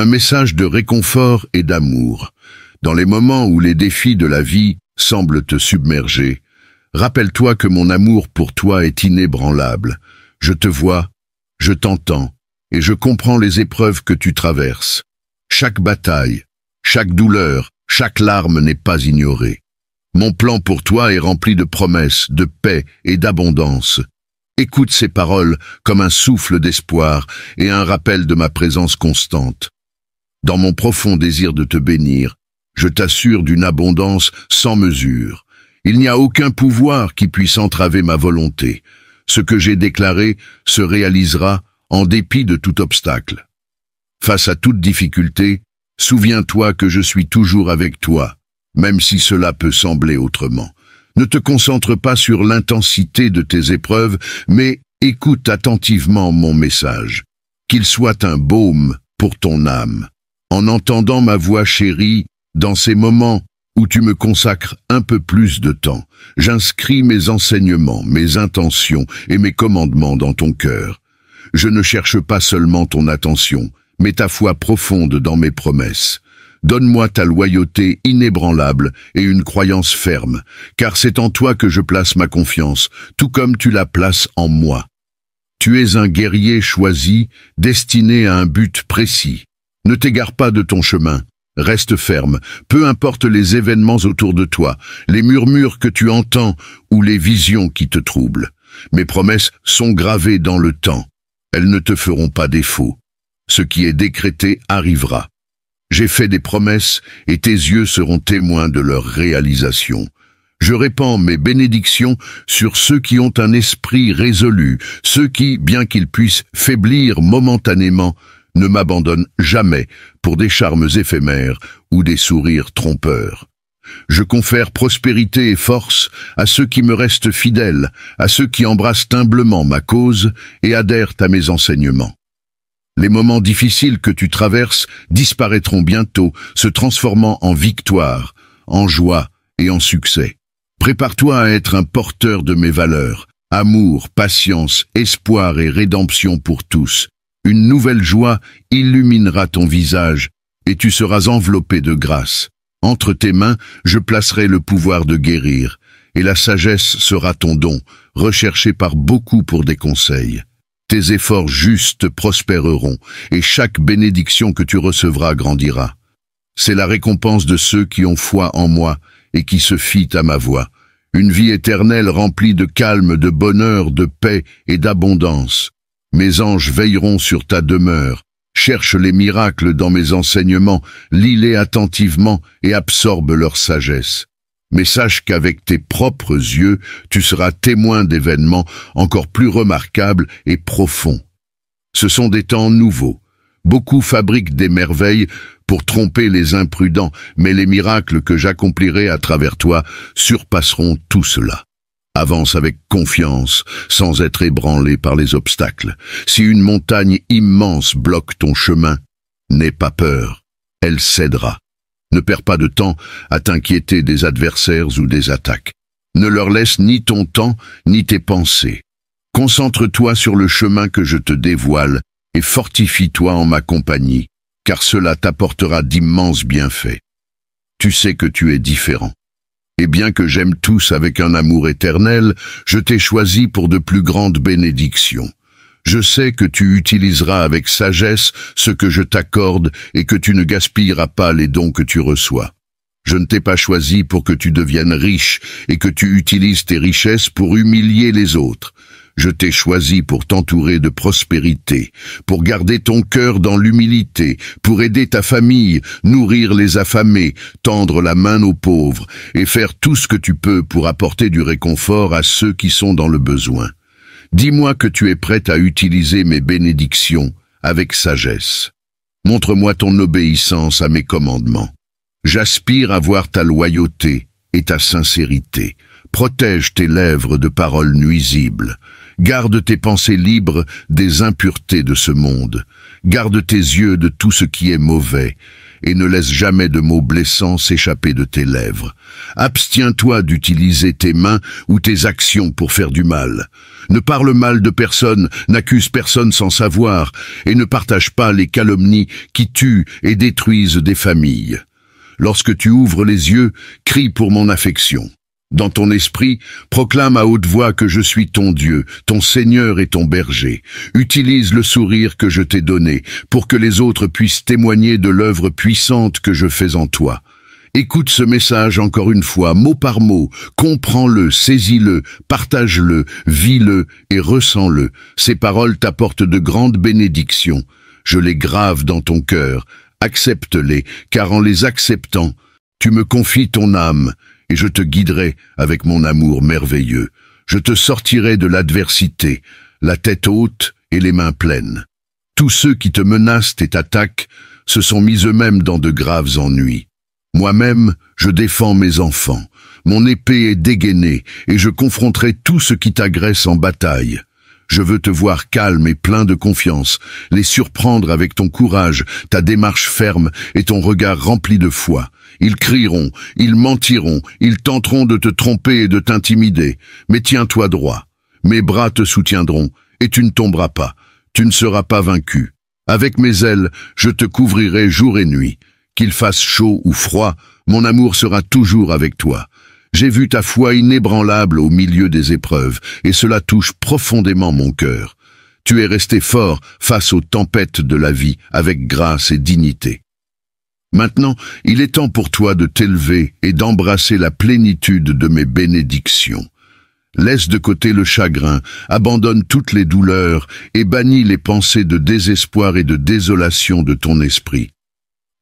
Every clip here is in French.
un message de réconfort et d'amour. Dans les moments où les défis de la vie semblent te submerger, rappelle-toi que mon amour pour toi est inébranlable. Je te vois, je t'entends, et je comprends les épreuves que tu traverses. Chaque bataille, chaque douleur, chaque larme n'est pas ignorée. Mon plan pour toi est rempli de promesses, de paix et d'abondance. Écoute ces paroles comme un souffle d'espoir et un rappel de ma présence constante. Dans mon profond désir de te bénir, je t'assure d'une abondance sans mesure. Il n'y a aucun pouvoir qui puisse entraver ma volonté. Ce que j'ai déclaré se réalisera en dépit de tout obstacle. Face à toute difficulté, souviens-toi que je suis toujours avec toi, même si cela peut sembler autrement. Ne te concentre pas sur l'intensité de tes épreuves, mais écoute attentivement mon message. Qu'il soit un baume pour ton âme. En entendant ma voix chérie, dans ces moments où tu me consacres un peu plus de temps, j'inscris mes enseignements, mes intentions et mes commandements dans ton cœur. Je ne cherche pas seulement ton attention, mais ta foi profonde dans mes promesses. Donne-moi ta loyauté inébranlable et une croyance ferme, car c'est en toi que je place ma confiance, tout comme tu la places en moi. Tu es un guerrier choisi, destiné à un but précis. Ne t'égare pas de ton chemin. Reste ferme, peu importe les événements autour de toi, les murmures que tu entends ou les visions qui te troublent. Mes promesses sont gravées dans le temps. Elles ne te feront pas défaut. Ce qui est décrété arrivera. J'ai fait des promesses et tes yeux seront témoins de leur réalisation. Je répands mes bénédictions sur ceux qui ont un esprit résolu, ceux qui, bien qu'ils puissent faiblir momentanément, ne m'abandonnent jamais pour des charmes éphémères ou des sourires trompeurs. Je confère prospérité et force à ceux qui me restent fidèles, à ceux qui embrassent humblement ma cause et adhèrent à mes enseignements. Les moments difficiles que tu traverses disparaîtront bientôt, se transformant en victoire, en joie et en succès. Prépare-toi à être un porteur de mes valeurs, amour, patience, espoir et rédemption pour tous. Une nouvelle joie illuminera ton visage et tu seras enveloppé de grâce. Entre tes mains, je placerai le pouvoir de guérir et la sagesse sera ton don, recherché par beaucoup pour des conseils. Tes efforts justes prospéreront et chaque bénédiction que tu recevras grandira. C'est la récompense de ceux qui ont foi en moi et qui se fient à ma voix. Une vie éternelle remplie de calme, de bonheur, de paix et d'abondance. Mes anges veilleront sur ta demeure. Cherche les miracles dans mes enseignements, lis-les attentivement et absorbe leur sagesse. Mais sache qu'avec tes propres yeux, tu seras témoin d'événements encore plus remarquables et profonds. Ce sont des temps nouveaux. Beaucoup fabriquent des merveilles pour tromper les imprudents, mais les miracles que j'accomplirai à travers toi surpasseront tout cela. Avance avec confiance, sans être ébranlé par les obstacles. Si une montagne immense bloque ton chemin, n'aie pas peur, elle cédera. Ne perds pas de temps à t'inquiéter des adversaires ou des attaques. Ne leur laisse ni ton temps, ni tes pensées. Concentre-toi sur le chemin que je te dévoile et fortifie-toi en ma compagnie, car cela t'apportera d'immenses bienfaits. Tu sais que tu es différent. Et bien que j'aime tous avec un amour éternel, je t'ai choisi pour de plus grandes bénédictions. Je sais que tu utiliseras avec sagesse ce que je t'accorde et que tu ne gaspilleras pas les dons que tu reçois. Je ne t'ai pas choisi pour que tu deviennes riche et que tu utilises tes richesses pour humilier les autres. Je t'ai choisi pour t'entourer de prospérité, pour garder ton cœur dans l'humilité, pour aider ta famille, nourrir les affamés, tendre la main aux pauvres et faire tout ce que tu peux pour apporter du réconfort à ceux qui sont dans le besoin. Dis-moi que tu es prête à utiliser mes bénédictions avec sagesse. Montre-moi ton obéissance à mes commandements. J'aspire à voir ta loyauté et ta sincérité. Protège tes lèvres de paroles nuisibles. Garde tes pensées libres des impuretés de ce monde. Garde tes yeux de tout ce qui est mauvais. et ne laisse jamais de mots blessants s'échapper de tes lèvres. Abstiens-toi d'utiliser tes mains ou tes actions pour faire du mal. Ne parle mal de personne, n'accuse personne sans savoir, et ne partage pas les calomnies qui tuent et détruisent des familles. Lorsque tu ouvres les yeux, crie pour mon affection. Dans ton esprit, proclame à haute voix que je suis ton Dieu, ton Seigneur et ton berger. Utilise le sourire que je t'ai donné pour que les autres puissent témoigner de l'œuvre puissante que je fais en toi. Écoute ce message encore une fois, mot par mot, comprends-le, saisis-le, partage-le, vis-le et ressens-le. Ces paroles t'apportent de grandes bénédictions. Je les grave dans ton cœur. Accepte-les, car en les acceptant, tu me confies ton âme, et je te guiderai avec mon amour merveilleux. Je te sortirai de l'adversité, la tête haute et les mains pleines. Tous ceux qui te menacent et t'attaquent se sont mis eux-mêmes dans de graves ennuis. Moi-même, je défends mes enfants. Mon épée est dégainée, et je confronterai tout ce qui t'agresse en bataille. Je veux te voir calme et plein de confiance, les surprendre avec ton courage, ta démarche ferme et ton regard rempli de foi. Ils crieront, ils mentiront, ils tenteront de te tromper et de t'intimider, mais tiens-toi droit. Mes bras te soutiendront, et tu ne tomberas pas, tu ne seras pas vaincu. Avec mes ailes, je te couvrirai jour et nuit. Qu'il fasse chaud ou froid, mon amour sera toujours avec toi. J'ai vu ta foi inébranlable au milieu des épreuves, et cela touche profondément mon cœur. Tu es resté fort face aux tempêtes de la vie, avec grâce et dignité. Maintenant, il est temps pour toi de t'élever et d'embrasser la plénitude de mes bénédictions. Laisse de côté le chagrin, abandonne toutes les douleurs et bannis les pensées de désespoir et de désolation de ton esprit.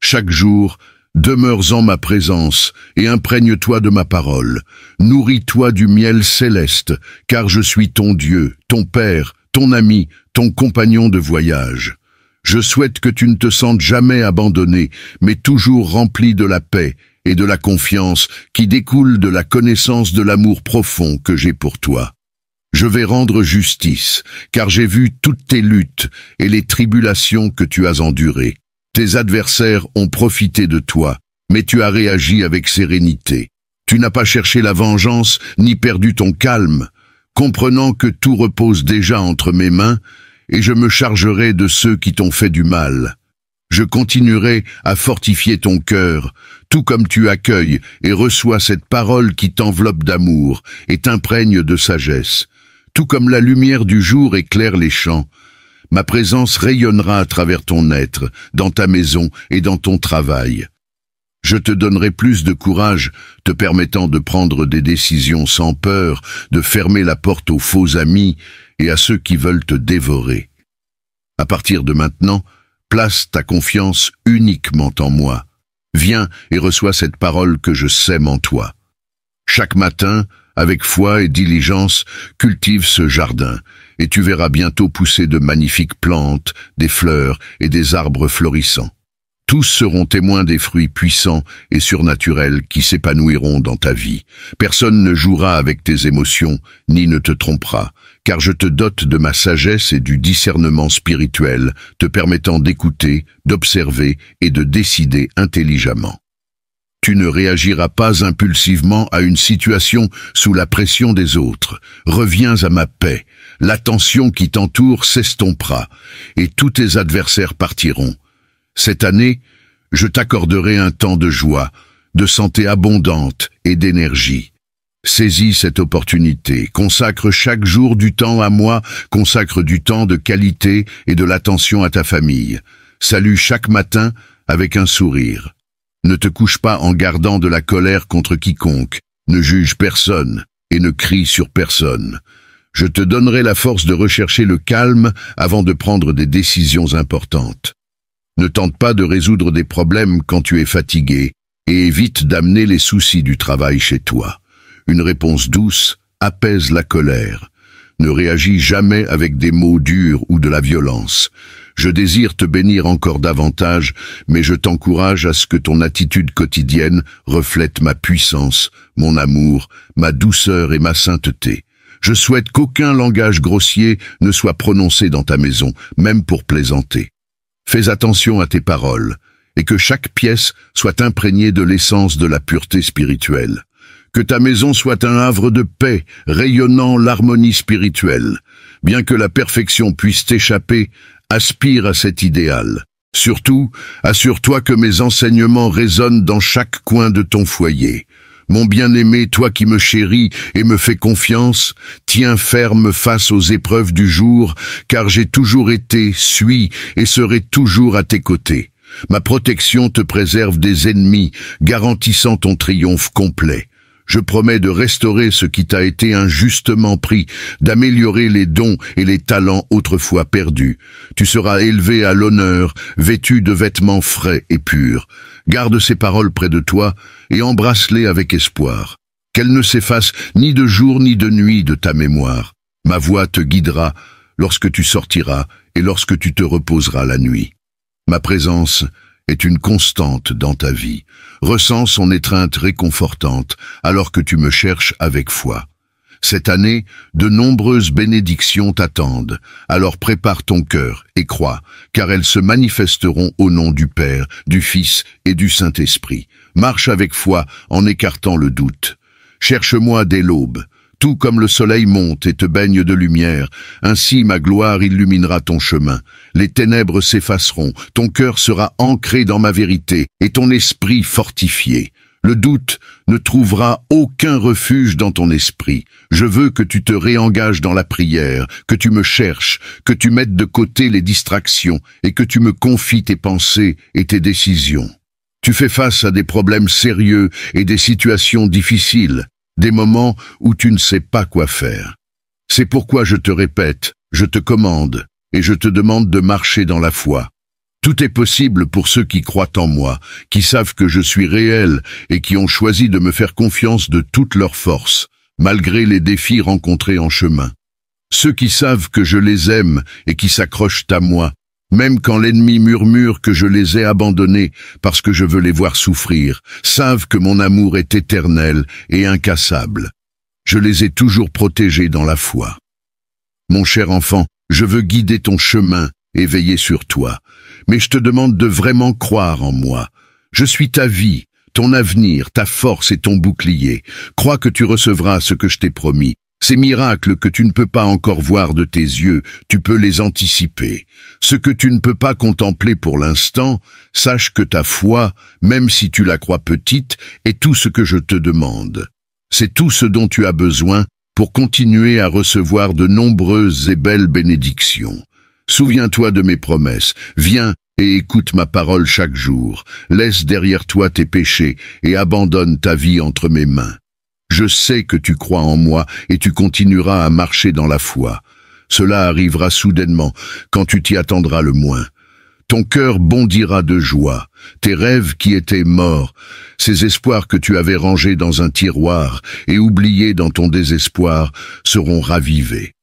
Chaque jour, demeure en ma présence et imprègne-toi de ma parole. Nourris-toi du miel céleste, car je suis ton Dieu, ton Père, ton ami, ton compagnon de voyage. Je souhaite que tu ne te sentes jamais abandonné, mais toujours rempli de la paix et de la confiance qui découle de la connaissance de l'amour profond que j'ai pour toi. Je vais rendre justice, car j'ai vu toutes tes luttes et les tribulations que tu as endurées. Tes adversaires ont profité de toi, mais tu as réagi avec sérénité. Tu n'as pas cherché la vengeance, ni perdu ton calme, comprenant que tout repose déjà entre mes mains, et je me chargerai de ceux qui t'ont fait du mal. Je continuerai à fortifier ton cœur, tout comme tu accueilles et reçois cette parole qui t'enveloppe d'amour et t'imprègne de sagesse. Tout comme la lumière du jour éclaire les champs, ma présence rayonnera à travers ton être, dans ta maison et dans ton travail. Je te donnerai plus de courage, te permettant de prendre des décisions sans peur, de fermer la porte aux faux amis et à ceux qui veulent te dévorer. À partir de maintenant, place ta confiance uniquement en moi. Viens et reçois cette parole que je sème en toi. Chaque matin, avec foi et diligence, cultive ce jardin, et tu verras bientôt pousser de magnifiques plantes, des fleurs et des arbres florissants. Tous seront témoins des fruits puissants et surnaturels qui s'épanouiront dans ta vie. Personne ne jouera avec tes émotions, ni ne te trompera, car je te dote de ma sagesse et du discernement spirituel, te permettant d'écouter, d'observer et de décider intelligemment. Tu ne réagiras pas impulsivement à une situation sous la pression des autres. Reviens à ma paix. L'attention qui t'entoure s'estompera, et tous tes adversaires partiront. Cette année, je t'accorderai un temps de joie, de santé abondante et d'énergie. Saisis cette opportunité, consacre chaque jour du temps à moi, consacre du temps de qualité et de l'attention à ta famille. Salue chaque matin avec un sourire. Ne te couche pas en gardant de la colère contre quiconque, ne juge personne et ne crie sur personne. Je te donnerai la force de rechercher le calme avant de prendre des décisions importantes. Ne tente pas de résoudre des problèmes quand tu es fatigué et évite d'amener les soucis du travail chez toi. Une réponse douce apaise la colère. Ne réagis jamais avec des mots durs ou de la violence. Je désire te bénir encore davantage, mais je t'encourage à ce que ton attitude quotidienne reflète ma puissance, mon amour, ma douceur et ma sainteté. Je souhaite qu'aucun langage grossier ne soit prononcé dans ta maison, même pour plaisanter. Fais attention à tes paroles, et que chaque pièce soit imprégnée de l'essence de la pureté spirituelle. Que ta maison soit un havre de paix, rayonnant l'harmonie spirituelle. Bien que la perfection puisse t'échapper, aspire à cet idéal. Surtout, assure-toi que mes enseignements résonnent dans chaque coin de ton foyer. Mon bien-aimé, toi qui me chéris et me fais confiance, tiens ferme face aux épreuves du jour, car j'ai toujours été, suis et serai toujours à tes côtés. Ma protection te préserve des ennemis, garantissant ton triomphe complet. Je promets de restaurer ce qui t'a été injustement pris, d'améliorer les dons et les talents autrefois perdus. Tu seras élevé à l'honneur, vêtu de vêtements frais et purs. Garde ces paroles près de toi et embrasse-les avec espoir. Qu'elles ne s'effacent ni de jour ni de nuit de ta mémoire. Ma voix te guidera lorsque tu sortiras et lorsque tu te reposeras la nuit. Ma présence est une constante dans ta vie. Ressens son étreinte réconfortante alors que tu me cherches avec foi. Cette année, de nombreuses bénédictions t'attendent. Alors prépare ton cœur et crois, car elles se manifesteront au nom du Père, du Fils et du Saint-Esprit. Marche avec foi en écartant le doute. Cherche-moi dès l'aube. Tout comme le soleil monte et te baigne de lumière, ainsi ma gloire illuminera ton chemin. Les ténèbres s'effaceront, ton cœur sera ancré dans ma vérité et ton esprit fortifié. Le doute ne trouvera aucun refuge dans ton esprit. Je veux que tu te réengages dans la prière, que tu me cherches, que tu mettes de côté les distractions et que tu me confies tes pensées et tes décisions. Tu fais face à des problèmes sérieux et des situations difficiles. Des moments où tu ne sais pas quoi faire. C'est pourquoi je te répète, je te commande, et je te demande de marcher dans la foi. Tout est possible pour ceux qui croient en moi, qui savent que je suis réel et qui ont choisi de me faire confiance de toute leur force, malgré les défis rencontrés en chemin. Ceux qui savent que je les aime et qui s'accrochent à moi, même quand l'ennemi murmure que je les ai abandonnés parce que je veux les voir souffrir, savent que mon amour est éternel et incassable. Je les ai toujours protégés dans la foi. Mon cher enfant, je veux guider ton chemin et veiller sur toi, mais je te demande de vraiment croire en moi. Je suis ta vie, ton avenir, ta force et ton bouclier. Crois que tu recevras ce que je t'ai promis. Ces miracles que tu ne peux pas encore voir de tes yeux, tu peux les anticiper. Ce que tu ne peux pas contempler pour l'instant, sache que ta foi, même si tu la crois petite, est tout ce que je te demande. C'est tout ce dont tu as besoin pour continuer à recevoir de nombreuses et belles bénédictions. Souviens-toi de mes promesses, viens et écoute ma parole chaque jour. Laisse derrière toi tes péchés et abandonne ta vie entre mes mains. Je sais que tu crois en moi et tu continueras à marcher dans la foi. Cela arrivera soudainement, quand tu t'y attendras le moins. Ton cœur bondira de joie. Tes rêves qui étaient morts, ces espoirs que tu avais rangés dans un tiroir et oubliés dans ton désespoir, seront ravivés.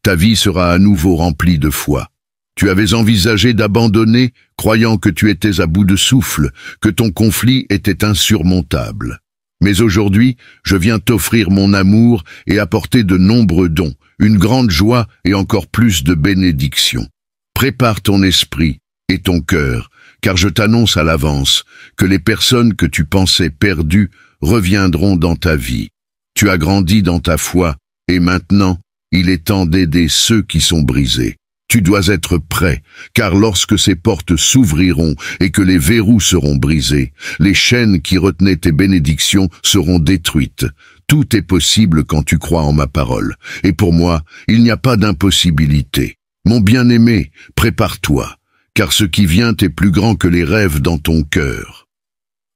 Ta vie sera à nouveau remplie de foi. Tu avais envisagé d'abandonner, croyant que tu étais à bout de souffle, que ton conflit était insurmontable. Mais aujourd'hui, je viens t'offrir mon amour et apporter de nombreux dons, une grande joie et encore plus de bénédictions. Prépare ton esprit et ton cœur, car je t'annonce à l'avance que les personnes que tu pensais perdues reviendront dans ta vie. Tu as grandi dans ta foi, et maintenant, il est temps d'aider ceux qui sont brisés. Tu dois être prêt, car lorsque ces portes s'ouvriront et que les verrous seront brisés, les chaînes qui retenaient tes bénédictions seront détruites. Tout est possible quand tu crois en ma parole. Et pour moi, il n'y a pas d'impossibilité. Mon bien-aimé, prépare-toi, car ce qui vient est plus grand que les rêves dans ton cœur.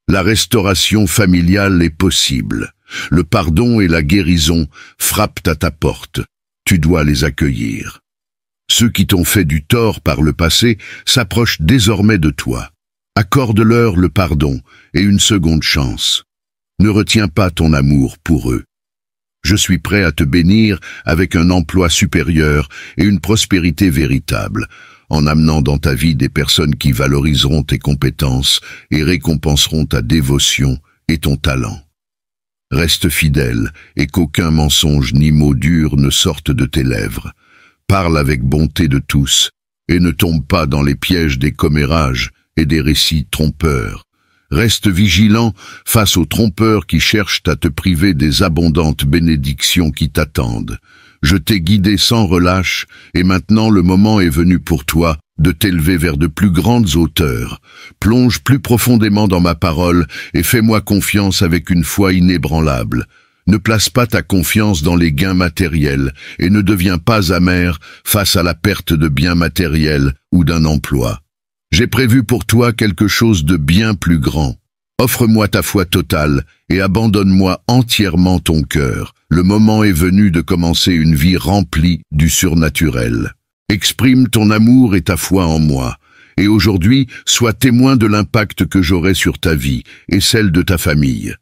La restauration familiale est possible. Le pardon et la guérison frappent à ta porte. Tu dois les accueillir. Ceux qui t'ont fait du tort par le passé s'approchent désormais de toi. Accorde-leur le pardon et une seconde chance. Ne retiens pas ton amour pour eux. Je suis prêt à te bénir avec un emploi supérieur et une prospérité véritable, en amenant dans ta vie des personnes qui valoriseront tes compétences et récompenseront ta dévotion et ton talent. Reste fidèle et qu'aucun mensonge ni mot dur ne sorte de tes lèvres. Parle avec bonté de tous, et ne tombe pas dans les pièges des commérages et des récits trompeurs. Reste vigilant face aux trompeurs qui cherchent à te priver des abondantes bénédictions qui t'attendent. Je t'ai guidé sans relâche, et maintenant le moment est venu pour toi de t'élever vers de plus grandes hauteurs. Plonge plus profondément dans ma parole et fais-moi confiance avec une foi inébranlable. Ne place pas ta confiance dans les gains matériels et ne deviens pas amer face à la perte de biens matériels ou d'un emploi. J'ai prévu pour toi quelque chose de bien plus grand. Offre-moi ta foi totale et abandonne-moi entièrement ton cœur. Le moment est venu de commencer une vie remplie du surnaturel. Exprime ton amour et ta foi en moi. Et aujourd'hui, sois témoin de l'impact que j'aurai sur ta vie et celle de ta famille.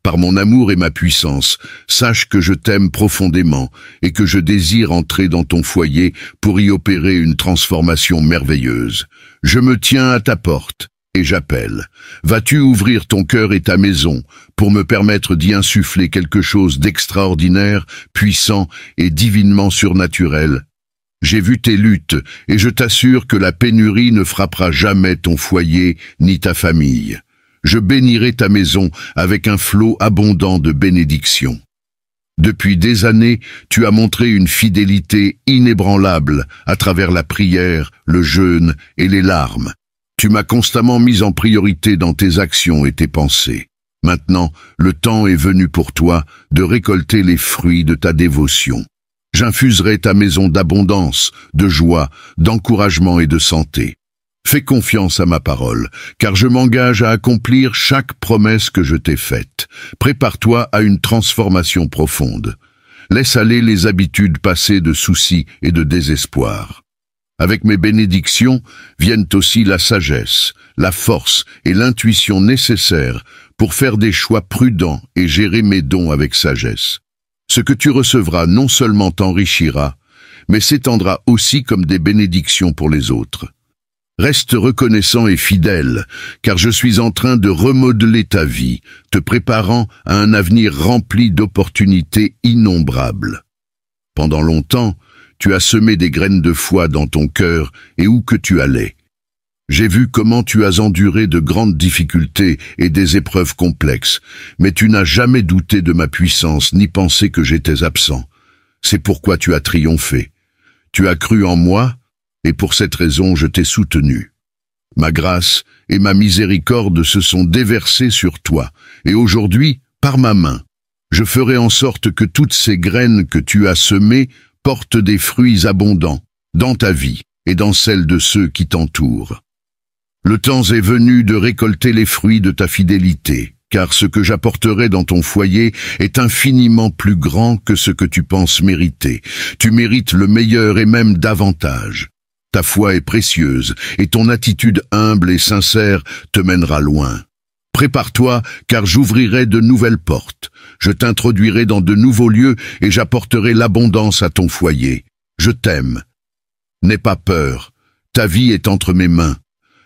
Par mon amour et ma puissance, sache que je t'aime profondément et que je désire entrer dans ton foyer pour y opérer une transformation merveilleuse. Je me tiens à ta porte et j'appelle. Vas-tu ouvrir ton cœur et ta maison pour me permettre d'y insuffler quelque chose d'extraordinaire, puissant et divinement surnaturel? J'ai vu tes luttes et je t'assure que la pénurie ne frappera jamais ton foyer ni ta famille. Je bénirai ta maison avec un flot abondant de bénédictions. Depuis des années, tu as montré une fidélité inébranlable à travers la prière, le jeûne et les larmes. Tu m'as constamment mis en priorité dans tes actions et tes pensées. Maintenant, le temps est venu pour toi de récolter les fruits de ta dévotion. J'infuserai ta maison d'abondance, de joie, d'encouragement et de santé. Fais confiance à ma parole, car je m'engage à accomplir chaque promesse que je t'ai faite. Prépare-toi à une transformation profonde. Laisse aller les habitudes passées de soucis et de désespoir. Avec mes bénédictions viennent aussi la sagesse, la force et l'intuition nécessaires pour faire des choix prudents et gérer mes dons avec sagesse. Ce que tu recevras non seulement t'enrichira, mais s'étendra aussi comme des bénédictions pour les autres. Reste reconnaissant et fidèle, car je suis en train de remodeler ta vie, te préparant à un avenir rempli d'opportunités innombrables. Pendant longtemps, tu as semé des graines de foi dans ton cœur et où que tu allais. J'ai vu comment tu as enduré de grandes difficultés et des épreuves complexes, mais tu n'as jamais douté de ma puissance ni pensé que j'étais absent. C'est pourquoi tu as triomphé. Tu as cru en moi, et pour cette raison je t'ai soutenu. Ma grâce et ma miséricorde se sont déversées sur toi, et aujourd'hui, par ma main, je ferai en sorte que toutes ces graines que tu as semées portent des fruits abondants dans ta vie et dans celle de ceux qui t'entourent. Le temps est venu de récolter les fruits de ta fidélité, car ce que j'apporterai dans ton foyer est infiniment plus grand que ce que tu penses mériter. Tu mérites le meilleur et même davantage. Ta foi est précieuse, et ton attitude humble et sincère te mènera loin. Prépare-toi, car j'ouvrirai de nouvelles portes. Je t'introduirai dans de nouveaux lieux, et j'apporterai l'abondance à ton foyer. Je t'aime. N'aie pas peur, ta vie est entre mes mains.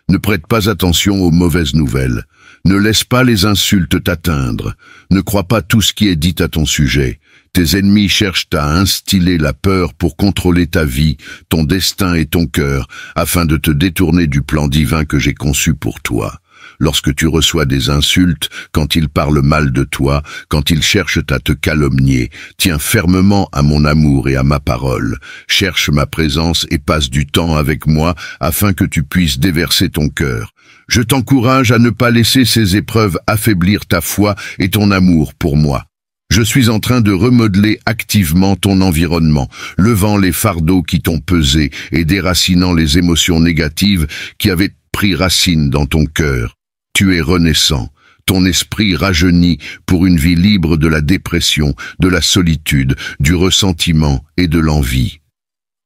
Ne prête pas attention aux mauvaises nouvelles. Ne laisse pas les insultes t'atteindre. Ne crois pas tout ce qui est dit à ton sujet. Tes ennemis cherchent à instiller la peur pour contrôler ta vie, ton destin et ton cœur, afin de te détourner du plan divin que j'ai conçu pour toi. Lorsque tu reçois des insultes, quand ils parlent mal de toi, quand ils cherchent à te calomnier, tiens fermement à mon amour et à ma parole. Cherche ma présence et passe du temps avec moi afin que tu puisses déverser ton cœur. Je t'encourage à ne pas laisser ces épreuves affaiblir ta foi et ton amour pour moi. Je suis en train de remodeler activement ton environnement, levant les fardeaux qui t'ont pesé et déracinant les émotions négatives qui avaient pris racine dans ton cœur. Tu es renaissant, ton esprit rajeuni pour une vie libre de la dépression, de la solitude, du ressentiment et de l'envie.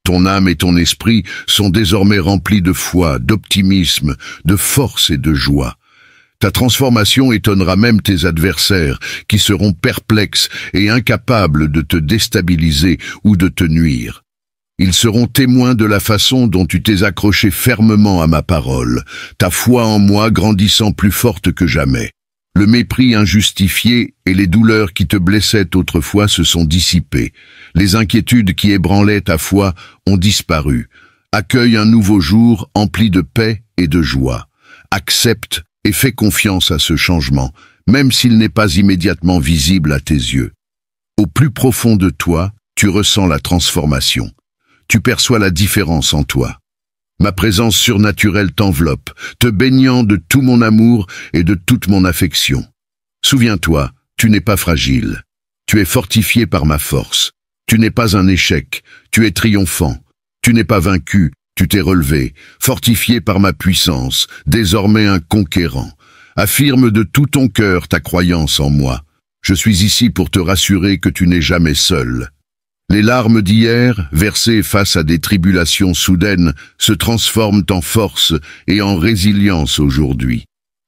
Ton âme et ton esprit sont désormais remplis de foi, d'optimisme, de force et de joie. Ta transformation étonnera même tes adversaires, qui seront perplexes et incapables de te déstabiliser ou de te nuire. Ils seront témoins de la façon dont tu t'es accroché fermement à ma parole, ta foi en moi grandissant plus forte que jamais. Le mépris injustifié et les douleurs qui te blessaient autrefois se sont dissipés. Les inquiétudes qui ébranlaient ta foi ont disparu. Accueille un nouveau jour empli de paix et de joie. Accepte et fais confiance à ce changement, même s'il n'est pas immédiatement visible à tes yeux. Au plus profond de toi, tu ressens la transformation. Tu perçois la différence en toi. Ma présence surnaturelle t'enveloppe, te baignant de tout mon amour et de toute mon affection. Souviens-toi, tu n'es pas fragile. Tu es fortifié par ma force. Tu n'es pas un échec, tu es triomphant. Tu n'es pas vaincu, tu t'es relevé, fortifié par ma puissance, désormais un conquérant. Affirme de tout ton cœur ta croyance en moi. Je suis ici pour te rassurer que tu n'es jamais seul. Les larmes d'hier, versées face à des tribulations soudaines, se transforment en force et en résilience aujourd'hui.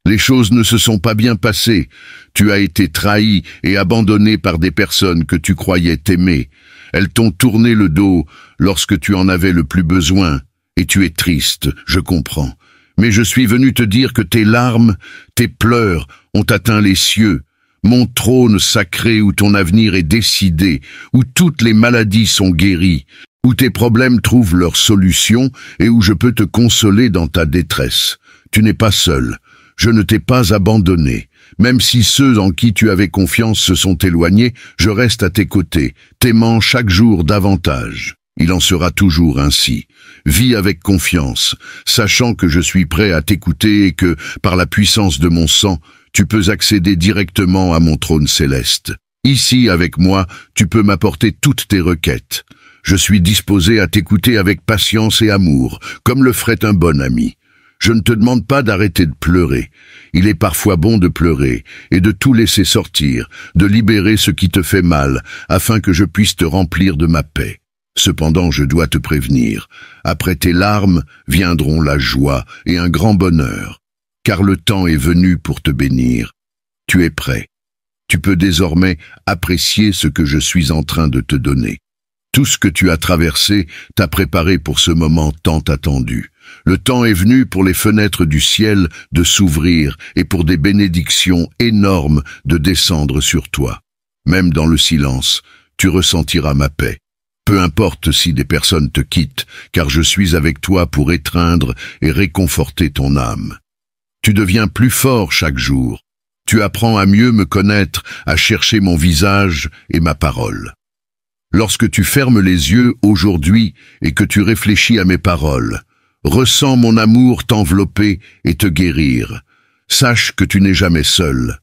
Les choses ne se sont pas bien passées. Tu as été trahi et abandonné par des personnes que tu croyais t'aimer. Elles t'ont tourné le dos lorsque tu en avais le plus besoin. Et tu es triste, je comprends. Mais je suis venu te dire que tes larmes, tes pleurs ont atteint les cieux. Mon trône sacré où ton avenir est décidé, où toutes les maladies sont guéries, où tes problèmes trouvent leur solution et où je peux te consoler dans ta détresse. Tu n'es pas seul. Je ne t'ai pas abandonné. Même si ceux en qui tu avais confiance se sont éloignés, je reste à tes côtés, t'aimant chaque jour davantage. Il en sera toujours ainsi. Vis avec confiance, sachant que je suis prêt à t'écouter et que, par la puissance de mon sang, tu peux accéder directement à mon trône céleste. Ici, avec moi, tu peux m'apporter toutes tes requêtes. Je suis disposé à t'écouter avec patience et amour, comme le ferait un bon ami. Je ne te demande pas d'arrêter de pleurer. Il est parfois bon de pleurer et de tout laisser sortir, de libérer ce qui te fait mal, afin que je puisse te remplir de ma paix. Cependant, je dois te prévenir, après tes larmes viendront la joie et un grand bonheur, car le temps est venu pour te bénir. Tu es prêt. Tu peux désormais apprécier ce que je suis en train de te donner. Tout ce que tu as traversé t'a préparé pour ce moment tant attendu. Le temps est venu pour les fenêtres du ciel de s'ouvrir et pour des bénédictions énormes de descendre sur toi. Même dans le silence, tu ressentiras ma paix. Peu importe si des personnes te quittent, car je suis avec toi pour étreindre et réconforter ton âme. Tu deviens plus fort chaque jour. Tu apprends à mieux me connaître, à chercher mon visage et ma parole. Lorsque tu fermes les yeux aujourd'hui et que tu réfléchis à mes paroles, ressens mon amour t'envelopper et te guérir. Sache que tu n'es jamais seul.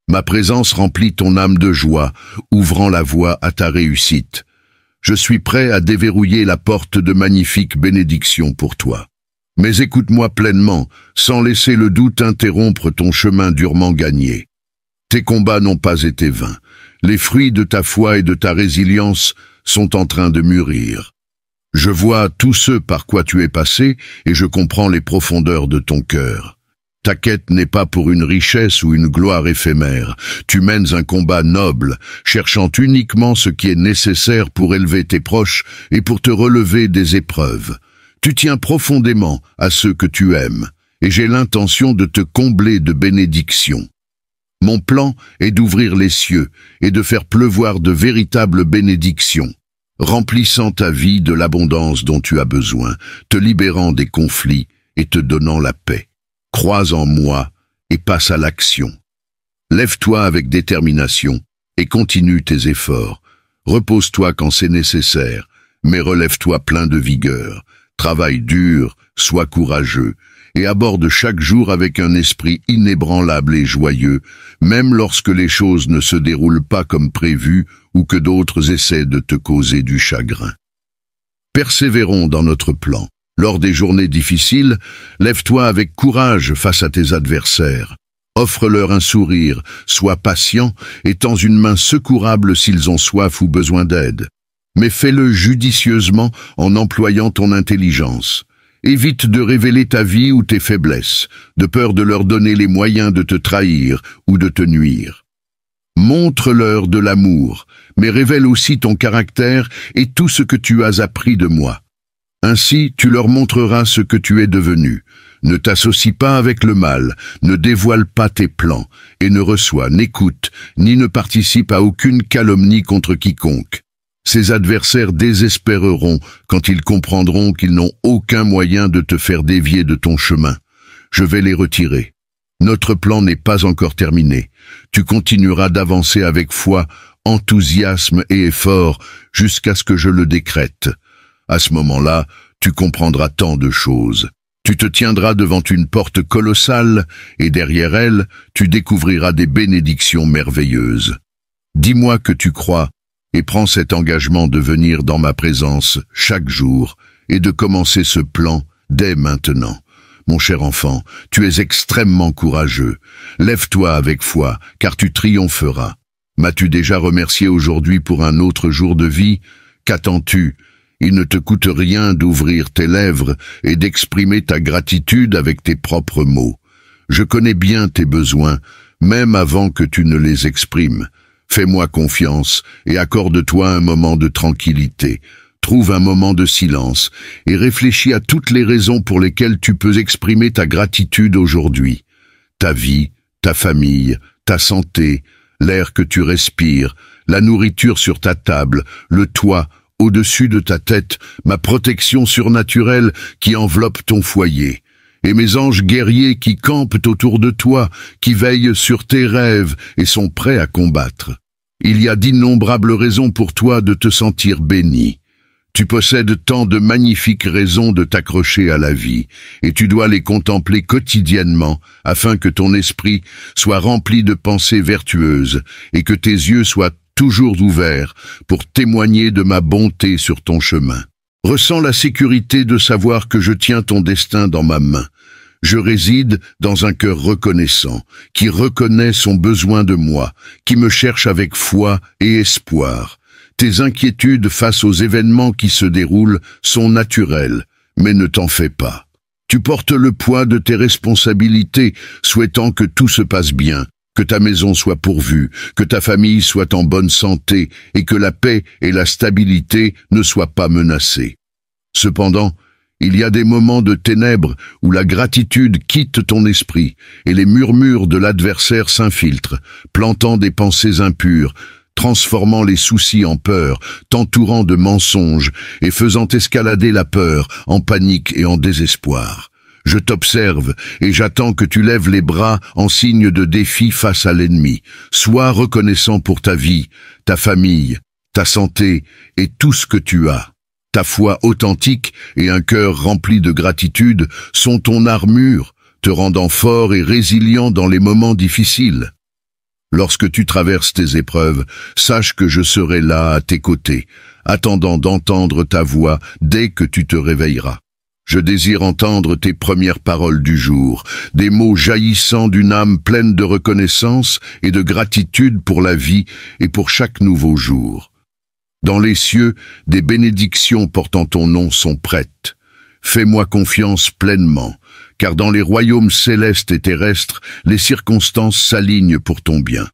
Ma présence remplit ton âme de joie, ouvrant la voie à ta réussite. Je suis prêt à déverrouiller la porte de magnifiques bénédictions pour toi. Mais écoute-moi pleinement, sans laisser le doute interrompre ton chemin durement gagné. Tes combats n'ont pas été vains. Les fruits de ta foi et de ta résilience sont en train de mûrir. Je vois tout ce par quoi tu es passé et je comprends les profondeurs de ton cœur. Ta quête n'est pas pour une richesse ou une gloire éphémère. Tu mènes un combat noble, cherchant uniquement ce qui est nécessaire pour élever tes proches et pour te relever des épreuves. Tu tiens profondément à ceux que tu aimes, et j'ai l'intention de te combler de bénédictions. Mon plan est d'ouvrir les cieux et de faire pleuvoir de véritables bénédictions, remplissant ta vie de l'abondance dont tu as besoin, te libérant des conflits et te donnant la paix. Crois en moi et passe à l'action. Lève-toi avec détermination et continue tes efforts. Repose-toi quand c'est nécessaire, mais relève-toi plein de vigueur. Travaille dur, sois courageux et aborde chaque jour avec un esprit inébranlable et joyeux, même lorsque les choses ne se déroulent pas comme prévu ou que d'autres essaient de te causer du chagrin. Persévérons dans notre plan. Lors des journées difficiles, lève-toi avec courage face à tes adversaires. Offre-leur un sourire, sois patient et tends une main secourable s'ils ont soif ou besoin d'aide. Mais fais-le judicieusement en employant ton intelligence. Évite de révéler ta vie ou tes faiblesses, de peur de leur donner les moyens de te trahir ou de te nuire. Montre-leur de l'amour, mais révèle aussi ton caractère et tout ce que tu as appris de moi. Ainsi, tu leur montreras ce que tu es devenu. Ne t'associe pas avec le mal, ne dévoile pas tes plans, et ne reçois, n'écoute, ni ne participe à aucune calomnie contre quiconque. Ces adversaires désespéreront quand ils comprendront qu'ils n'ont aucun moyen de te faire dévier de ton chemin. je vais les retirer. Notre plan n'est pas encore terminé. Tu continueras d'avancer avec foi, enthousiasme et effort jusqu'à ce que je le décrète. À ce moment-là, tu comprendras tant de choses. Tu te tiendras devant une porte colossale et derrière elle, tu découvriras des bénédictions merveilleuses. Dis-moi que tu crois et prends cet engagement de venir dans ma présence chaque jour et de commencer ce plan dès maintenant. Mon cher enfant, tu es extrêmement courageux. Lève-toi avec foi, car tu triompheras. M'as-tu déjà remercié aujourd'hui pour un autre jour de vie? Qu'attends-tu? Il ne te coûte rien d'ouvrir tes lèvres et d'exprimer ta gratitude avec tes propres mots. Je connais bien tes besoins, même avant que tu ne les exprimes. Fais-moi confiance et accorde-toi un moment de tranquillité. Trouve un moment de silence et réfléchis à toutes les raisons pour lesquelles tu peux exprimer ta gratitude aujourd'hui. Ta vie, ta famille, ta santé, l'air que tu respires, la nourriture sur ta table, le toit au-dessus de ta tête, ma protection surnaturelle qui enveloppe ton foyer, et mes anges guerriers qui campent autour de toi, qui veillent sur tes rêves et sont prêts à combattre. Il y a d'innombrables raisons pour toi de te sentir béni. Tu possèdes tant de magnifiques raisons de t'accrocher à la vie, et tu dois les contempler quotidiennement afin que ton esprit soit rempli de pensées vertueuses et que tes yeux soient toujours ouverts pour témoigner de ma bonté sur ton chemin. Ressens la sécurité de savoir que je tiens ton destin dans ma main. Je réside dans un cœur reconnaissant, qui reconnaît son besoin de moi, qui me cherche avec foi et espoir. Tes inquiétudes face aux événements qui se déroulent sont naturelles, mais ne t'en fais pas. Tu portes le poids de tes responsabilités, souhaitant que tout se passe bien, que ta maison soit pourvue, que ta famille soit en bonne santé et que la paix et la stabilité ne soient pas menacées. Cependant, il y a des moments de ténèbres où la gratitude quitte ton esprit et les murmures de l'adversaire s'infiltrent, plantant des pensées impures, transformant les soucis en peur, t'entourant de mensonges et faisant escalader la peur en panique et en désespoir. Je t'observe et j'attends que tu lèves les bras en signe de défi face à l'ennemi. Sois reconnaissant pour ta vie, ta famille, ta santé et tout ce que tu as. Ta foi authentique et un cœur rempli de gratitude sont ton armure, te rendant fort et résilient dans les moments difficiles. Lorsque tu traverses tes épreuves, sache que je serai là à tes côtés, attendant d'entendre ta voix dès que tu te réveilleras. Je désire entendre tes premières paroles du jour, des mots jaillissant d'une âme pleine de reconnaissance et de gratitude pour la vie et pour chaque nouveau jour. Dans les cieux, des bénédictions portant ton nom sont prêtes. Fais-moi confiance pleinement, car dans les royaumes célestes et terrestres, les circonstances s'alignent pour ton bien.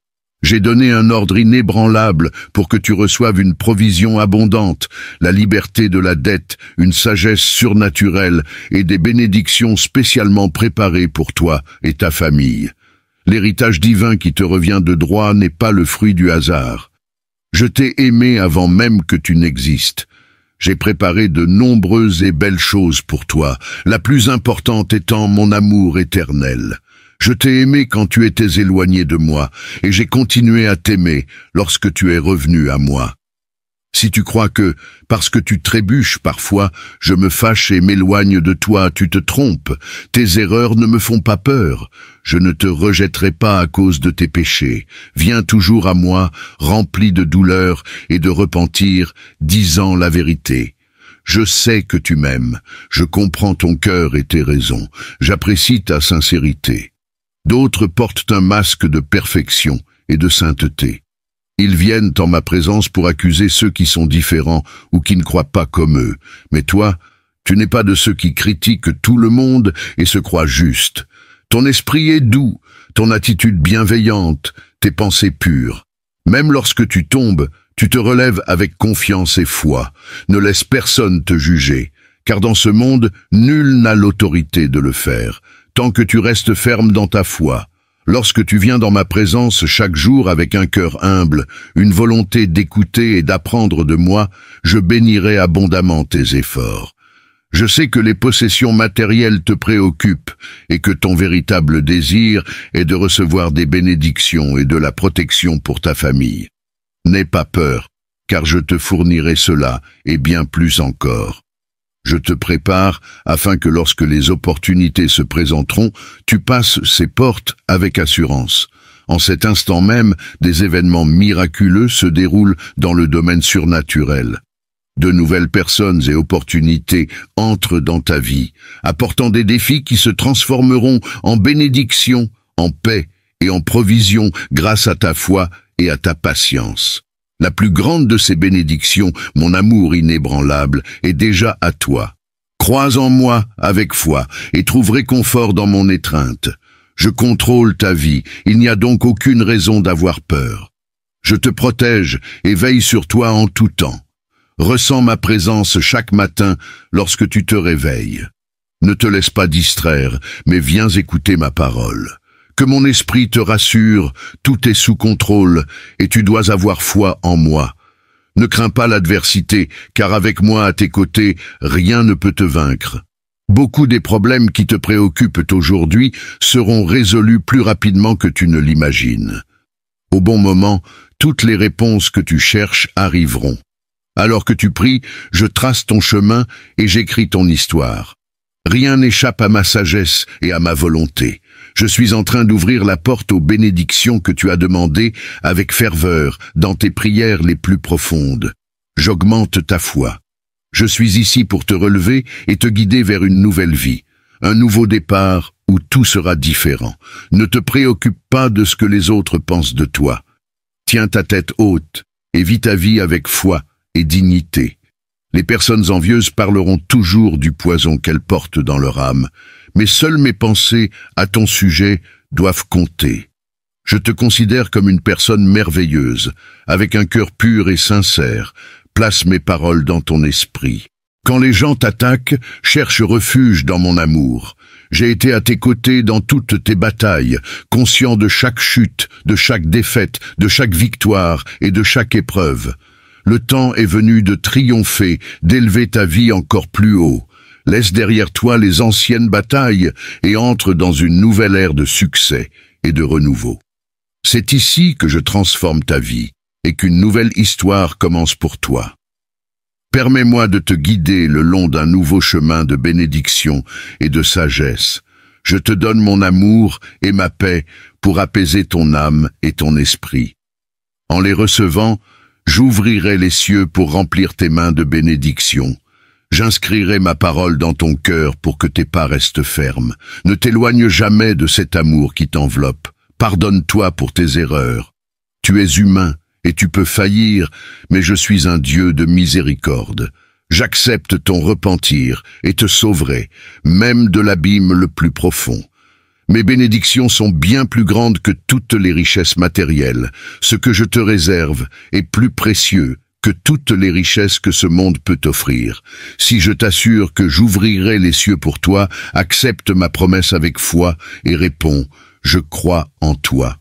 J'ai donné un ordre inébranlable pour que tu reçoives une provision abondante, la liberté de la dette, une sagesse surnaturelle et des bénédictions spécialement préparées pour toi et ta famille. L'héritage divin qui te revient de droit n'est pas le fruit du hasard. Je t'ai aimé avant même que tu n'existes. J'ai préparé de nombreuses et belles choses pour toi, la plus importante étant mon amour éternel. Je t'ai aimé quand tu étais éloigné de moi, et j'ai continué à t'aimer lorsque tu es revenu à moi. Si tu crois que, parce que tu trébuches parfois, je me fâche et m'éloigne de toi, tu te trompes. Tes erreurs ne me font pas peur. Je ne te rejetterai pas à cause de tes péchés. Viens toujours à moi, rempli de douleur et de repentir, disant la vérité. Je sais que tu m'aimes. Je comprends ton cœur et tes raisons. J'apprécie ta sincérité. D'autres portent un masque de perfection et de sainteté. Ils viennent en ma présence pour accuser ceux qui sont différents ou qui ne croient pas comme eux. Mais toi, tu n'es pas de ceux qui critiquent tout le monde et se croient justes. Ton esprit est doux, ton attitude bienveillante, tes pensées pures. Même lorsque tu tombes, tu te relèves avec confiance et foi. Ne laisse personne te juger, car dans ce monde, nul n'a l'autorité de le faire, tant que tu restes ferme dans ta foi. Lorsque tu viens dans ma présence chaque jour avec un cœur humble, une volonté d'écouter et d'apprendre de moi, je bénirai abondamment tes efforts. Je sais que les possessions matérielles te préoccupent et que ton véritable désir est de recevoir des bénédictions et de la protection pour ta famille. N'aie pas peur, car je te fournirai cela et bien plus encore. Je te prépare afin que lorsque les opportunités se présenteront, tu passes ces portes avec assurance. En cet instant même, des événements miraculeux se déroulent dans le domaine surnaturel. De nouvelles personnes et opportunités entrent dans ta vie, apportant des défis qui se transformeront en bénédictions, en paix et en provision grâce à ta foi et à ta patience. La plus grande de ces bénédictions, mon amour inébranlable, est déjà à toi. Crois en moi avec foi et trouve réconfort dans mon étreinte. Je contrôle ta vie, il n'y a donc aucune raison d'avoir peur. Je te protège et veille sur toi en tout temps. Ressens ma présence chaque matin lorsque tu te réveilles. Ne te laisse pas distraire, mais viens écouter ma parole. Que mon esprit te rassure, tout est sous contrôle, et tu dois avoir foi en moi. Ne crains pas l'adversité, car avec moi à tes côtés, rien ne peut te vaincre. Beaucoup des problèmes qui te préoccupent aujourd'hui seront résolus plus rapidement que tu ne l'imagines. Au bon moment, toutes les réponses que tu cherches arriveront. Alors que tu pries, je trace ton chemin et j'écris ton histoire. Rien n'échappe à ma sagesse et à ma volonté. Je suis en train d'ouvrir la porte aux bénédictions que tu as demandées avec ferveur dans tes prières les plus profondes. J'augmente ta foi. Je suis ici pour te relever et te guider vers une nouvelle vie, un nouveau départ où tout sera différent. Ne te préoccupe pas de ce que les autres pensent de toi. Tiens ta tête haute et vis ta vie avec foi et dignité. Les personnes envieuses parleront toujours du poison qu'elles portent dans leur âme, mais seules mes pensées à ton sujet doivent compter. Je te considère comme une personne merveilleuse, avec un cœur pur et sincère. Place mes paroles dans ton esprit. Quand les gens t'attaquent, cherche refuge dans mon amour. J'ai été à tes côtés dans toutes tes batailles, conscient de chaque chute, de chaque défaite, de chaque victoire et de chaque épreuve. Le temps est venu de triompher, d'élever ta vie encore plus haut. Laisse derrière toi les anciennes batailles et entre dans une nouvelle ère de succès et de renouveau. C'est ici que je transforme ta vie et qu'une nouvelle histoire commence pour toi. Permets-moi de te guider le long d'un nouveau chemin de bénédiction et de sagesse. Je te donne mon amour et ma paix pour apaiser ton âme et ton esprit. En les recevant, j'ouvrirai les cieux pour remplir tes mains de bénédictions. J'inscrirai ma parole dans ton cœur pour que tes pas restent fermes. Ne t'éloigne jamais de cet amour qui t'enveloppe. Pardonne-toi pour tes erreurs. Tu es humain et tu peux faillir, mais je suis un Dieu de miséricorde. J'accepte ton repentir et te sauverai, même de l'abîme le plus profond. Mes bénédictions sont bien plus grandes que toutes les richesses matérielles. Ce que je te réserve est plus précieux que toutes les richesses que ce monde peut offrir. Si je t'assure que j'ouvrirai les cieux pour toi, accepte ma promesse avec foi et réponds « Je crois en toi ».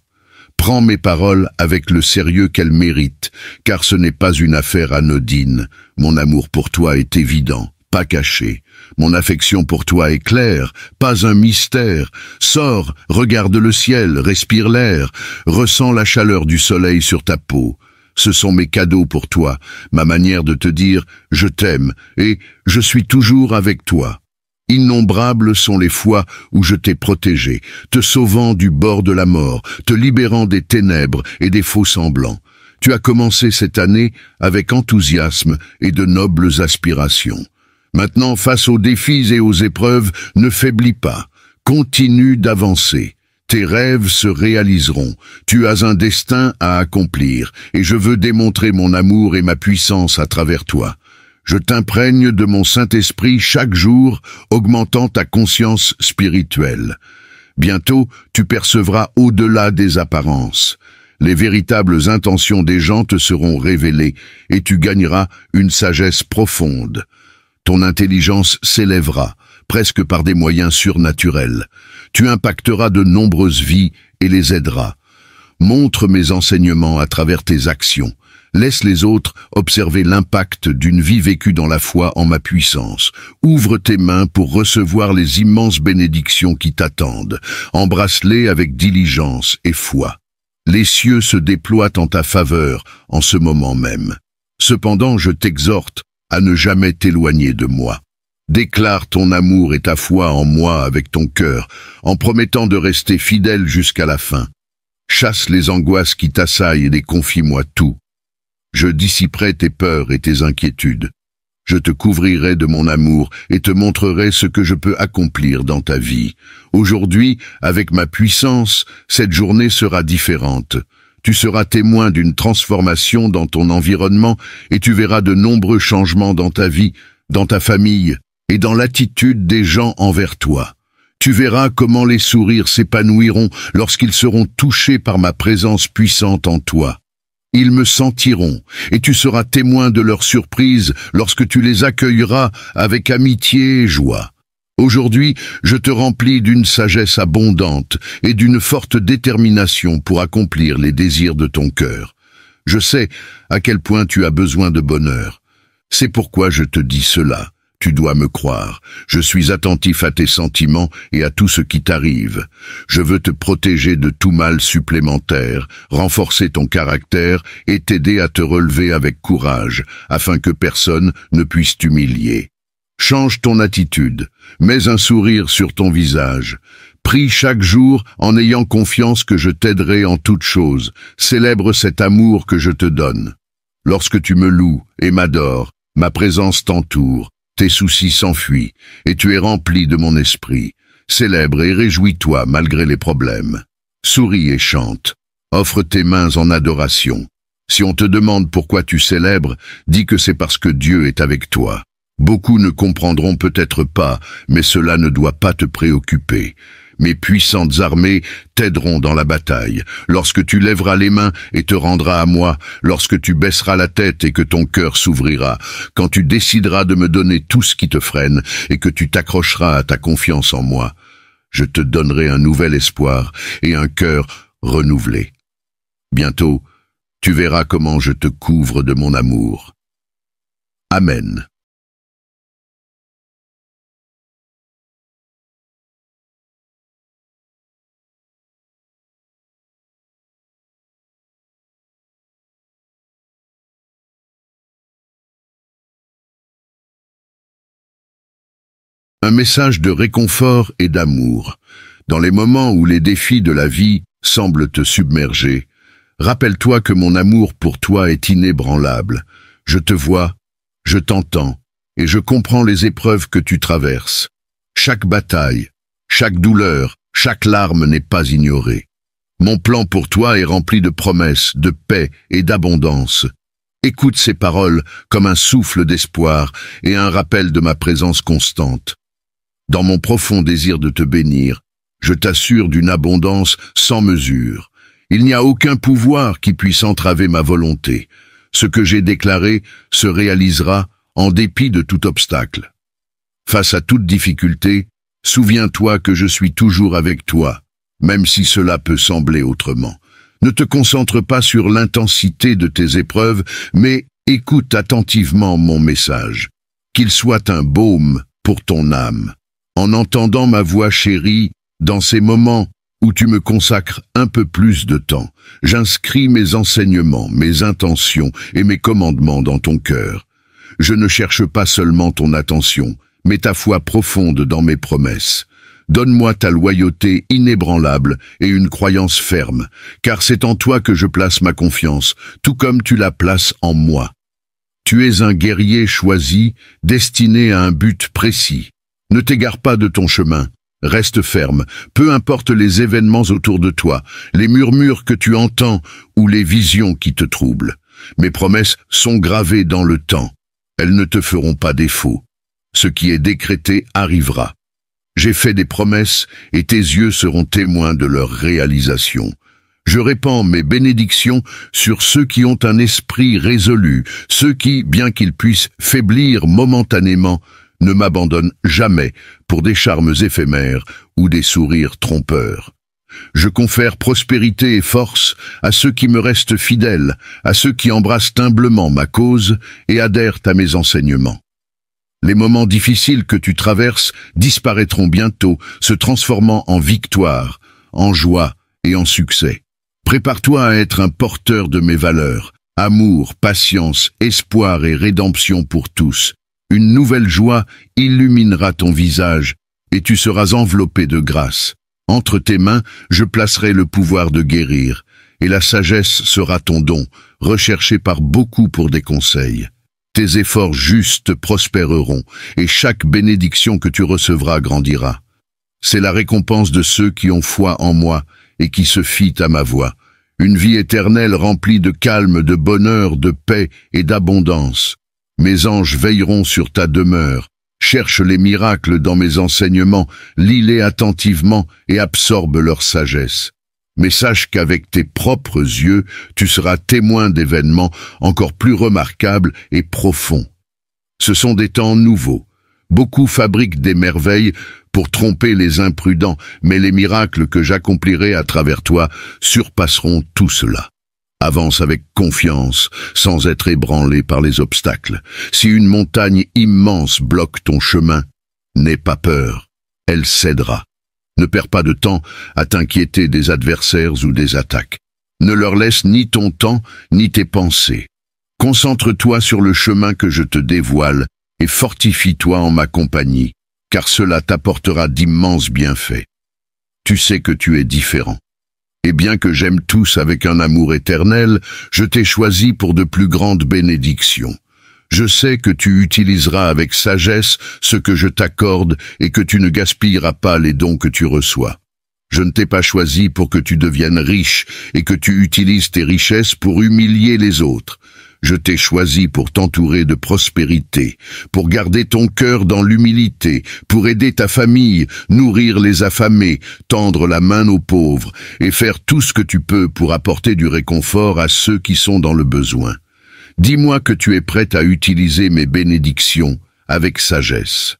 Prends mes paroles avec le sérieux qu'elles méritent, car ce n'est pas une affaire anodine. Mon amour pour toi est évident, pas caché. Mon affection pour toi est claire, pas un mystère. Sors, regarde le ciel, respire l'air, ressens la chaleur du soleil sur ta peau. Ce sont mes cadeaux pour toi, ma manière de te dire « je t'aime » et « je suis toujours avec toi ». Innombrables sont les fois où je t'ai protégé, te sauvant du bord de la mort, te libérant des ténèbres et des faux semblants. Tu as commencé cette année avec enthousiasme et de nobles aspirations. Maintenant, face aux défis et aux épreuves, ne faiblis pas. Continue d'avancer. Tes rêves se réaliseront. Tu as un destin à accomplir, et je veux démontrer mon amour et ma puissance à travers toi. Je t'imprègne de mon Saint-Esprit chaque jour, augmentant ta conscience spirituelle. Bientôt, tu percevras au-delà des apparences. Les véritables intentions des gens te seront révélées, et tu gagneras une sagesse profonde. Ton intelligence s'élèvera, presque par des moyens surnaturels. Tu impacteras de nombreuses vies et les aideras. Montre mes enseignements à travers tes actions. Laisse les autres observer l'impact d'une vie vécue dans la foi en ma puissance. Ouvre tes mains pour recevoir les immenses bénédictions qui t'attendent. Embrasse-les avec diligence et foi. Les cieux se déploient en ta faveur en ce moment même. Cependant, je t'exhorte à ne jamais t'éloigner de moi. Déclare ton amour et ta foi en moi avec ton cœur, en promettant de rester fidèle jusqu'à la fin. Chasse les angoisses qui t'assaillent et confie-moi tout. Je dissiperai tes peurs et tes inquiétudes. Je te couvrirai de mon amour et te montrerai ce que je peux accomplir dans ta vie. Aujourd'hui, avec ma puissance, cette journée sera différente. Tu seras témoin d'une transformation dans ton environnement et tu verras de nombreux changements dans ta vie, dans ta famille et dans l'attitude des gens envers toi. Tu verras comment les sourires s'épanouiront lorsqu'ils seront touchés par ma présence puissante en toi. Ils me sentiront, et tu seras témoin de leur surprise lorsque tu les accueilleras avec amitié et joie. Aujourd'hui, je te remplis d'une sagesse abondante et d'une forte détermination pour accomplir les désirs de ton cœur. Je sais à quel point tu as besoin de bonheur. C'est pourquoi je te dis cela. Tu dois me croire. Je suis attentif à tes sentiments et à tout ce qui t'arrive. Je veux te protéger de tout mal supplémentaire, renforcer ton caractère et t'aider à te relever avec courage, afin que personne ne puisse t'humilier. Change ton attitude, mets un sourire sur ton visage. Prie chaque jour en ayant confiance que je t'aiderai en toutes choses. Célèbre cet amour que je te donne. Lorsque tu me loues et m'adores, ma présence t'entoure. Tes soucis s'enfuient, et tu es rempli de mon esprit. Célèbre et réjouis-toi malgré les problèmes. Souris et chante. Offre tes mains en adoration. Si on te demande pourquoi tu célèbres, dis que c'est parce que Dieu est avec toi. Beaucoup ne comprendront peut-être pas, mais cela ne doit pas te préoccuper. Mes puissantes armées t'aideront dans la bataille. Lorsque tu lèveras les mains et te rendras à moi, lorsque tu baisseras la tête et que ton cœur s'ouvrira, quand tu décideras de me donner tout ce qui te freine et que tu t'accrocheras à ta confiance en moi, je te donnerai un nouvel espoir et un cœur renouvelé. Bientôt, tu verras comment je te couvre de mon amour. Amen. Un message de réconfort et d'amour. Dans les moments où les défis de la vie semblent te submerger, rappelle-toi que mon amour pour toi est inébranlable. Je te vois, je t'entends, et je comprends les épreuves que tu traverses. Chaque bataille, chaque douleur, chaque larme n'est pas ignorée. Mon plan pour toi est rempli de promesses, de paix et d'abondance. Écoute ces paroles comme un souffle d'espoir et un rappel de ma présence constante. Dans mon profond désir de te bénir, je t'assure d'une abondance sans mesure. Il n'y a aucun pouvoir qui puisse entraver ma volonté. Ce que j'ai déclaré se réalisera en dépit de tout obstacle. Face à toute difficulté, souviens-toi que je suis toujours avec toi, même si cela peut sembler autrement. Ne te concentre pas sur l'intensité de tes épreuves, mais écoute attentivement mon message. Qu'il soit un baume pour ton âme. En entendant ma voix chérie, dans ces moments où tu me consacres un peu plus de temps, j'inscris mes enseignements, mes intentions et mes commandements dans ton cœur. Je ne cherche pas seulement ton attention, mais ta foi profonde dans mes promesses. Donne-moi ta loyauté inébranlable et une croyance ferme, car c'est en toi que je place ma confiance, tout comme tu la places en moi. Tu es un guerrier choisi, destiné à un but précis. Ne t'égare pas de ton chemin, reste ferme, peu importe les événements autour de toi, les murmures que tu entends ou les visions qui te troublent. Mes promesses sont gravées dans le temps, elles ne te feront pas défaut. Ce qui est décrété arrivera. J'ai fait des promesses et tes yeux seront témoins de leur réalisation. Je répands mes bénédictions sur ceux qui ont un esprit résolu, ceux qui, bien qu'ils puissent faiblir momentanément, ne m'abandonnent jamais pour des charmes éphémères ou des sourires trompeurs. Je confère prospérité et force à ceux qui me restent fidèles, à ceux qui embrassent humblement ma cause et adhèrent à mes enseignements. Les moments difficiles que tu traverses disparaîtront bientôt, se transformant en victoire, en joie et en succès. Prépare-toi à être un porteur de mes valeurs, amour, patience, espoir et rédemption pour tous. Une nouvelle joie illuminera ton visage et tu seras enveloppé de grâce. Entre tes mains, je placerai le pouvoir de guérir, et la sagesse sera ton don, recherché par beaucoup pour des conseils. Tes efforts justes prospéreront, et chaque bénédiction que tu recevras grandira. C'est la récompense de ceux qui ont foi en moi et qui se fient à ma voix. Une vie éternelle remplie de calme, de bonheur, de paix et d'abondance. Mes anges veilleront sur ta demeure. Cherche les miracles dans mes enseignements, lis-les attentivement et absorbe leur sagesse. Mais sache qu'avec tes propres yeux, tu seras témoin d'événements encore plus remarquables et profonds. Ce sont des temps nouveaux. Beaucoup fabriquent des merveilles pour tromper les imprudents, mais les miracles que j'accomplirai à travers toi surpasseront tout cela. Avance avec confiance, sans être ébranlé par les obstacles. Si une montagne immense bloque ton chemin, n'aie pas peur, elle cédera. Ne perds pas de temps à t'inquiéter des adversaires ou des attaques. Ne leur laisse ni ton temps, ni tes pensées. Concentre-toi sur le chemin que je te dévoile et fortifie-toi en ma compagnie, car cela t'apportera d'immenses bienfaits. Tu sais que tu es différent. Et bien que j'aime tous avec un amour éternel, je t'ai choisi pour de plus grandes bénédictions. Je sais que tu utiliseras avec sagesse ce que je t'accorde et que tu ne gaspilleras pas les dons que tu reçois. Je ne t'ai pas choisi pour que tu deviennes riche et que tu utilises tes richesses pour humilier les autres. Je t'ai choisi pour t'entourer de prospérité, pour garder ton cœur dans l'humilité, pour aider ta famille, nourrir les affamés, tendre la main aux pauvres et faire tout ce que tu peux pour apporter du réconfort à ceux qui sont dans le besoin. Dis-moi que tu es prête à utiliser mes bénédictions avec sagesse.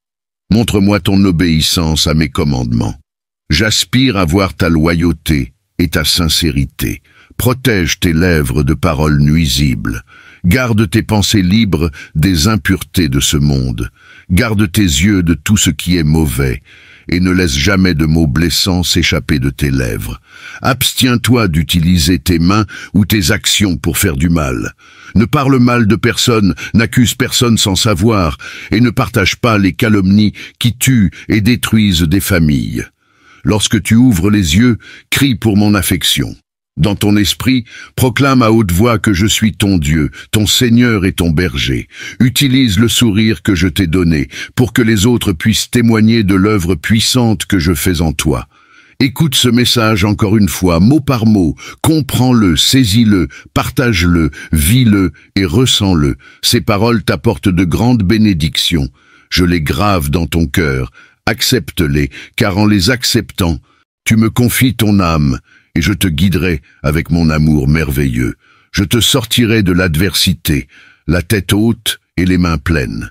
Montre-moi ton obéissance à mes commandements. J'aspire à voir ta loyauté et ta sincérité. Protège tes lèvres de paroles nuisibles. Garde tes pensées libres des impuretés de ce monde. Garde tes yeux de tout ce qui est mauvais, et ne laisse jamais de mots blessants s'échapper de tes lèvres. Abstiens-toi d'utiliser tes mains ou tes actions pour faire du mal. Ne parle mal de personne, n'accuse personne sans savoir, et ne partage pas les calomnies qui tuent et détruisent des familles. Lorsque tu ouvres les yeux, crie pour mon affection. Dans ton esprit, proclame à haute voix que je suis ton Dieu, ton Seigneur et ton berger. Utilise le sourire que je t'ai donné pour que les autres puissent témoigner de l'œuvre puissante que je fais en toi. Écoute ce message encore une fois, mot par mot, comprends-le, saisis-le, partage-le, vis-le et ressens-le. Ces paroles t'apportent de grandes bénédictions. Je les grave dans ton cœur. Accepte-les, car en les acceptant, tu me confies ton âme, et je te guiderai avec mon amour merveilleux. Je te sortirai de l'adversité, la tête haute et les mains pleines.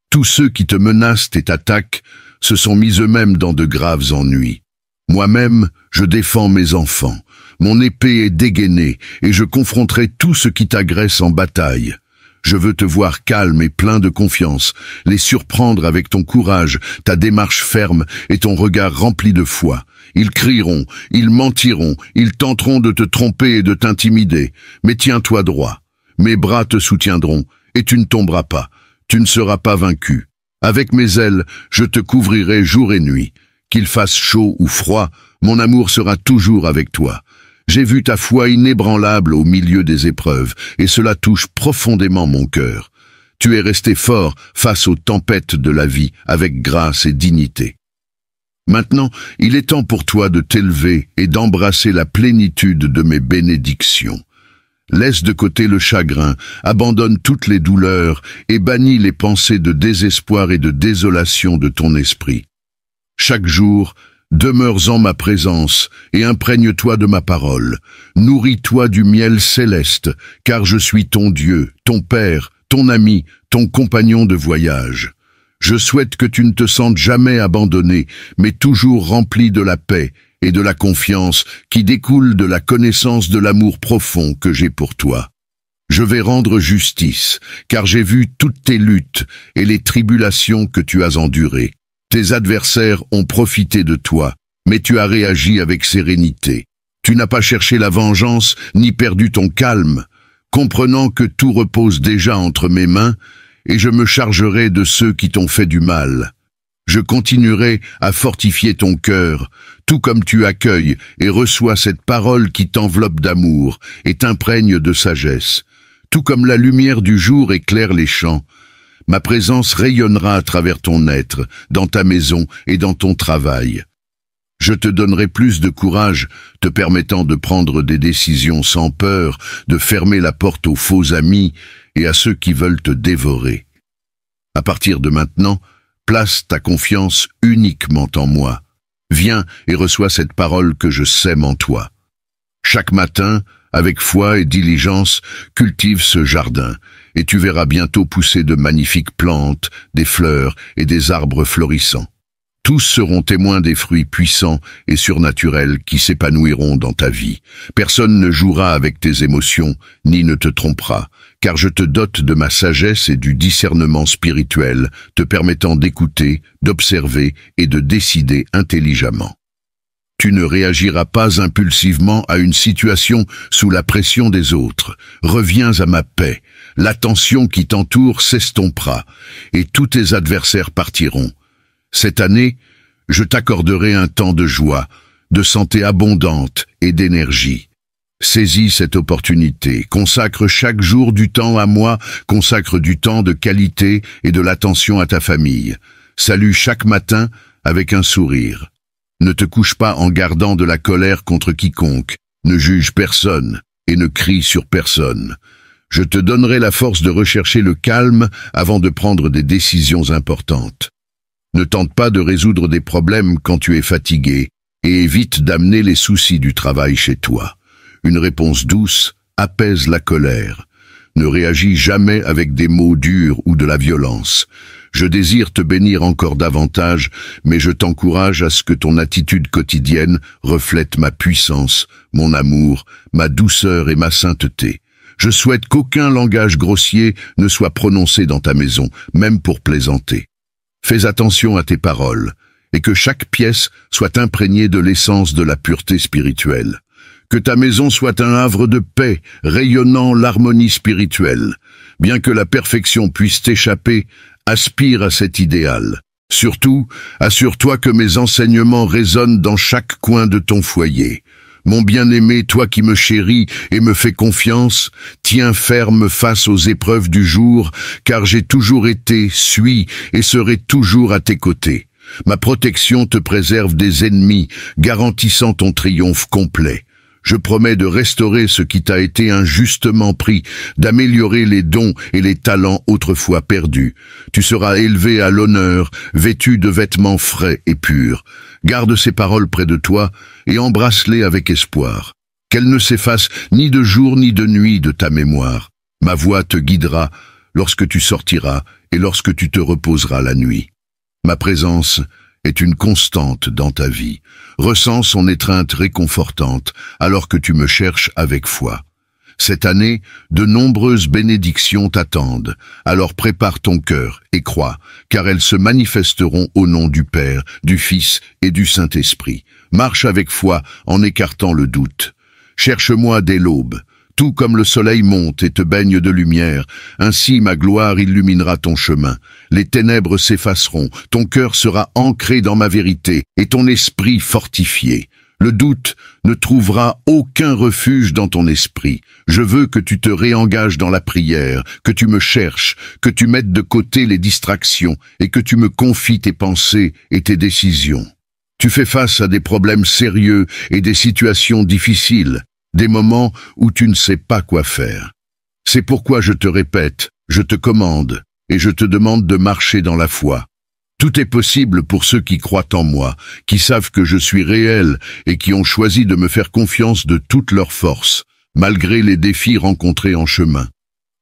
Tous ceux qui te menacent et t'attaquent se sont mis eux-mêmes dans de graves ennuis. Moi-même, je défends mes enfants. Mon épée est dégainée, et je confronterai tout ce qui t'agresse en bataille. Je veux te voir calme et plein de confiance, les surprendre avec ton courage, ta démarche ferme et ton regard rempli de foi. Ils crieront, ils mentiront, ils tenteront de te tromper et de t'intimider, mais tiens-toi droit. Mes bras te soutiendront, et tu ne tomberas pas, tu ne seras pas vaincu. Avec mes ailes, je te couvrirai jour et nuit. Qu'il fasse chaud ou froid, mon amour sera toujours avec toi. J'ai vu ta foi inébranlable au milieu des épreuves, et cela touche profondément mon cœur. Tu es resté fort face aux tempêtes de la vie, avec grâce et dignité. Maintenant, il est temps pour toi de t'élever et d'embrasser la plénitude de mes bénédictions. Laisse de côté le chagrin, abandonne toutes les douleurs et bannis les pensées de désespoir et de désolation de ton esprit. Chaque jour, demeure en ma présence et imprègne-toi de ma parole. Nourris-toi du miel céleste, car je suis ton Dieu, ton Père, ton ami, ton compagnon de voyage. Je souhaite que tu ne te sentes jamais abandonné, mais toujours rempli de la paix et de la confiance qui découle de la connaissance de l'amour profond que j'ai pour toi. Je vais rendre justice, car j'ai vu toutes tes luttes et les tribulations que tu as endurées. Tes adversaires ont profité de toi, mais tu as réagi avec sérénité. Tu n'as pas cherché la vengeance ni perdu ton calme, comprenant que tout repose déjà entre mes mains, et je me chargerai de ceux qui t'ont fait du mal. Je continuerai à fortifier ton cœur, tout comme tu accueilles et reçois cette parole qui t'enveloppe d'amour et t'imprègne de sagesse. Tout comme la lumière du jour éclaire les champs, ma présence rayonnera à travers ton être, dans ta maison et dans ton travail. Je te donnerai plus de courage, te permettant de prendre des décisions sans peur, de fermer la porte aux faux amis et à ceux qui veulent te dévorer. À partir de maintenant, place ta confiance uniquement en moi. Viens et reçois cette parole que je sème en toi. Chaque matin, avec foi et diligence, cultive ce jardin, et tu verras bientôt pousser de magnifiques plantes, des fleurs et des arbres florissants. Tous seront témoins des fruits puissants et surnaturels qui s'épanouiront dans ta vie. Personne ne jouera avec tes émotions, ni ne te trompera, car je te dote de ma sagesse et du discernement spirituel, te permettant d'écouter, d'observer et de décider intelligemment. Tu ne réagiras pas impulsivement à une situation sous la pression des autres. Reviens à ma paix. L'attention qui t'entoure s'estompera, et tous tes adversaires partiront. Cette année, je t'accorderai un temps de joie, de santé abondante et d'énergie. Saisis cette opportunité, consacre chaque jour du temps à moi, consacre du temps de qualité et de l'attention à ta famille. Salue chaque matin avec un sourire. Ne te couche pas en gardant de la colère contre quiconque, ne juge personne et ne crie sur personne. Je te donnerai la force de rechercher le calme avant de prendre des décisions importantes. Ne tente pas de résoudre des problèmes quand tu es fatigué et évite d'amener les soucis du travail chez toi. Une réponse douce apaise la colère. Ne réagis jamais avec des mots durs ou de la violence. Je désire te bénir encore davantage, mais je t'encourage à ce que ton attitude quotidienne reflète ma puissance, mon amour, ma douceur et ma sainteté. Je souhaite qu'aucun langage grossier ne soit prononcé dans ta maison, même pour plaisanter. Fais attention à tes paroles, et que chaque pièce soit imprégnée de l'essence de la pureté spirituelle. Que ta maison soit un havre de paix, rayonnant l'harmonie spirituelle. Bien que la perfection puisse t'échapper, aspire à cet idéal. Surtout, assure-toi que mes enseignements résonnent dans chaque coin de ton foyer. Mon bien-aimé, toi qui me chéris et me fais confiance, tiens ferme face aux épreuves du jour, car j'ai toujours été, suis et serai toujours à tes côtés. Ma protection te préserve des ennemis, garantissant ton triomphe complet. Je promets de restaurer ce qui t'a été injustement pris, d'améliorer les dons et les talents autrefois perdus. Tu seras élevé à l'honneur, vêtu de vêtements frais et purs. Garde ces paroles près de toi et embrasse-les avec espoir. Qu'elles ne s'effacent ni de jour ni de nuit de ta mémoire. Ma voix te guidera lorsque tu sortiras et lorsque tu te reposeras la nuit. Ma présence est une constante dans ta vie. Ressens son étreinte réconfortante alors que tu me cherches avec foi. Cette année, de nombreuses bénédictions t'attendent, alors prépare ton cœur et crois, car elles se manifesteront au nom du Père, du Fils et du Saint-Esprit. Marche avec foi en écartant le doute. Cherche-moi dès l'aube. Tout comme le soleil monte et te baigne de lumière, ainsi ma gloire illuminera ton chemin. Les ténèbres s'effaceront, ton cœur sera ancré dans ma vérité et ton esprit fortifié. Le doute ne trouvera aucun refuge dans ton esprit. Je veux que tu te réengages dans la prière, que tu me cherches, que tu mettes de côté les distractions et que tu me confies tes pensées et tes décisions. Tu fais face à des problèmes sérieux et des situations difficiles. Des moments où tu ne sais pas quoi faire. C'est pourquoi je te répète, je te commande, et je te demande de marcher dans la foi. Tout est possible pour ceux qui croient en moi, qui savent que je suis réel et qui ont choisi de me faire confiance de toute leur force, malgré les défis rencontrés en chemin.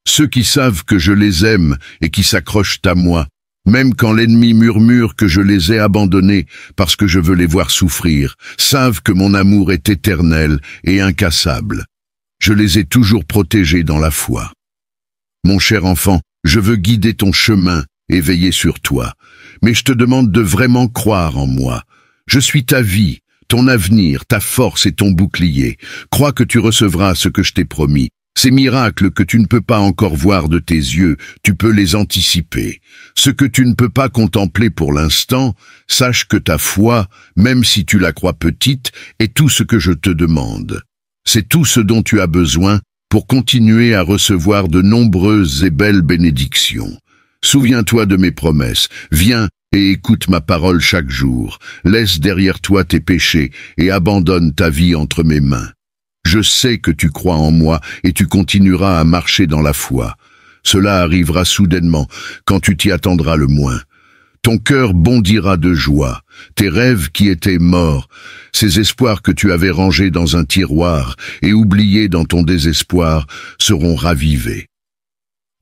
Ceux qui savent que je les aime et qui s'accrochent à moi, même quand l'ennemi murmure que je les ai abandonnés parce que je veux les voir souffrir, savent que mon amour est éternel et incassable. Je les ai toujours protégés dans la foi. Mon cher enfant, je veux guider ton chemin et veiller sur toi, mais je te demande de vraiment croire en moi. Je suis ta vie, ton avenir, ta force et ton bouclier. Crois que tu recevras ce que je t'ai promis. Ces miracles que tu ne peux pas encore voir de tes yeux, tu peux les anticiper. Ce que tu ne peux pas contempler pour l'instant, sache que ta foi, même si tu la crois petite, est tout ce que je te demande. C'est tout ce dont tu as besoin pour continuer à recevoir de nombreuses et belles bénédictions. Souviens-toi de mes promesses, viens et écoute ma parole chaque jour. Laisse derrière toi tes péchés et abandonne ta vie entre mes mains. Je sais que tu crois en moi et tu continueras à marcher dans la foi. Cela arrivera soudainement, quand tu t'y attendras le moins. Ton cœur bondira de joie, tes rêves qui étaient morts, ces espoirs que tu avais rangés dans un tiroir et oubliés dans ton désespoir, seront ravivés.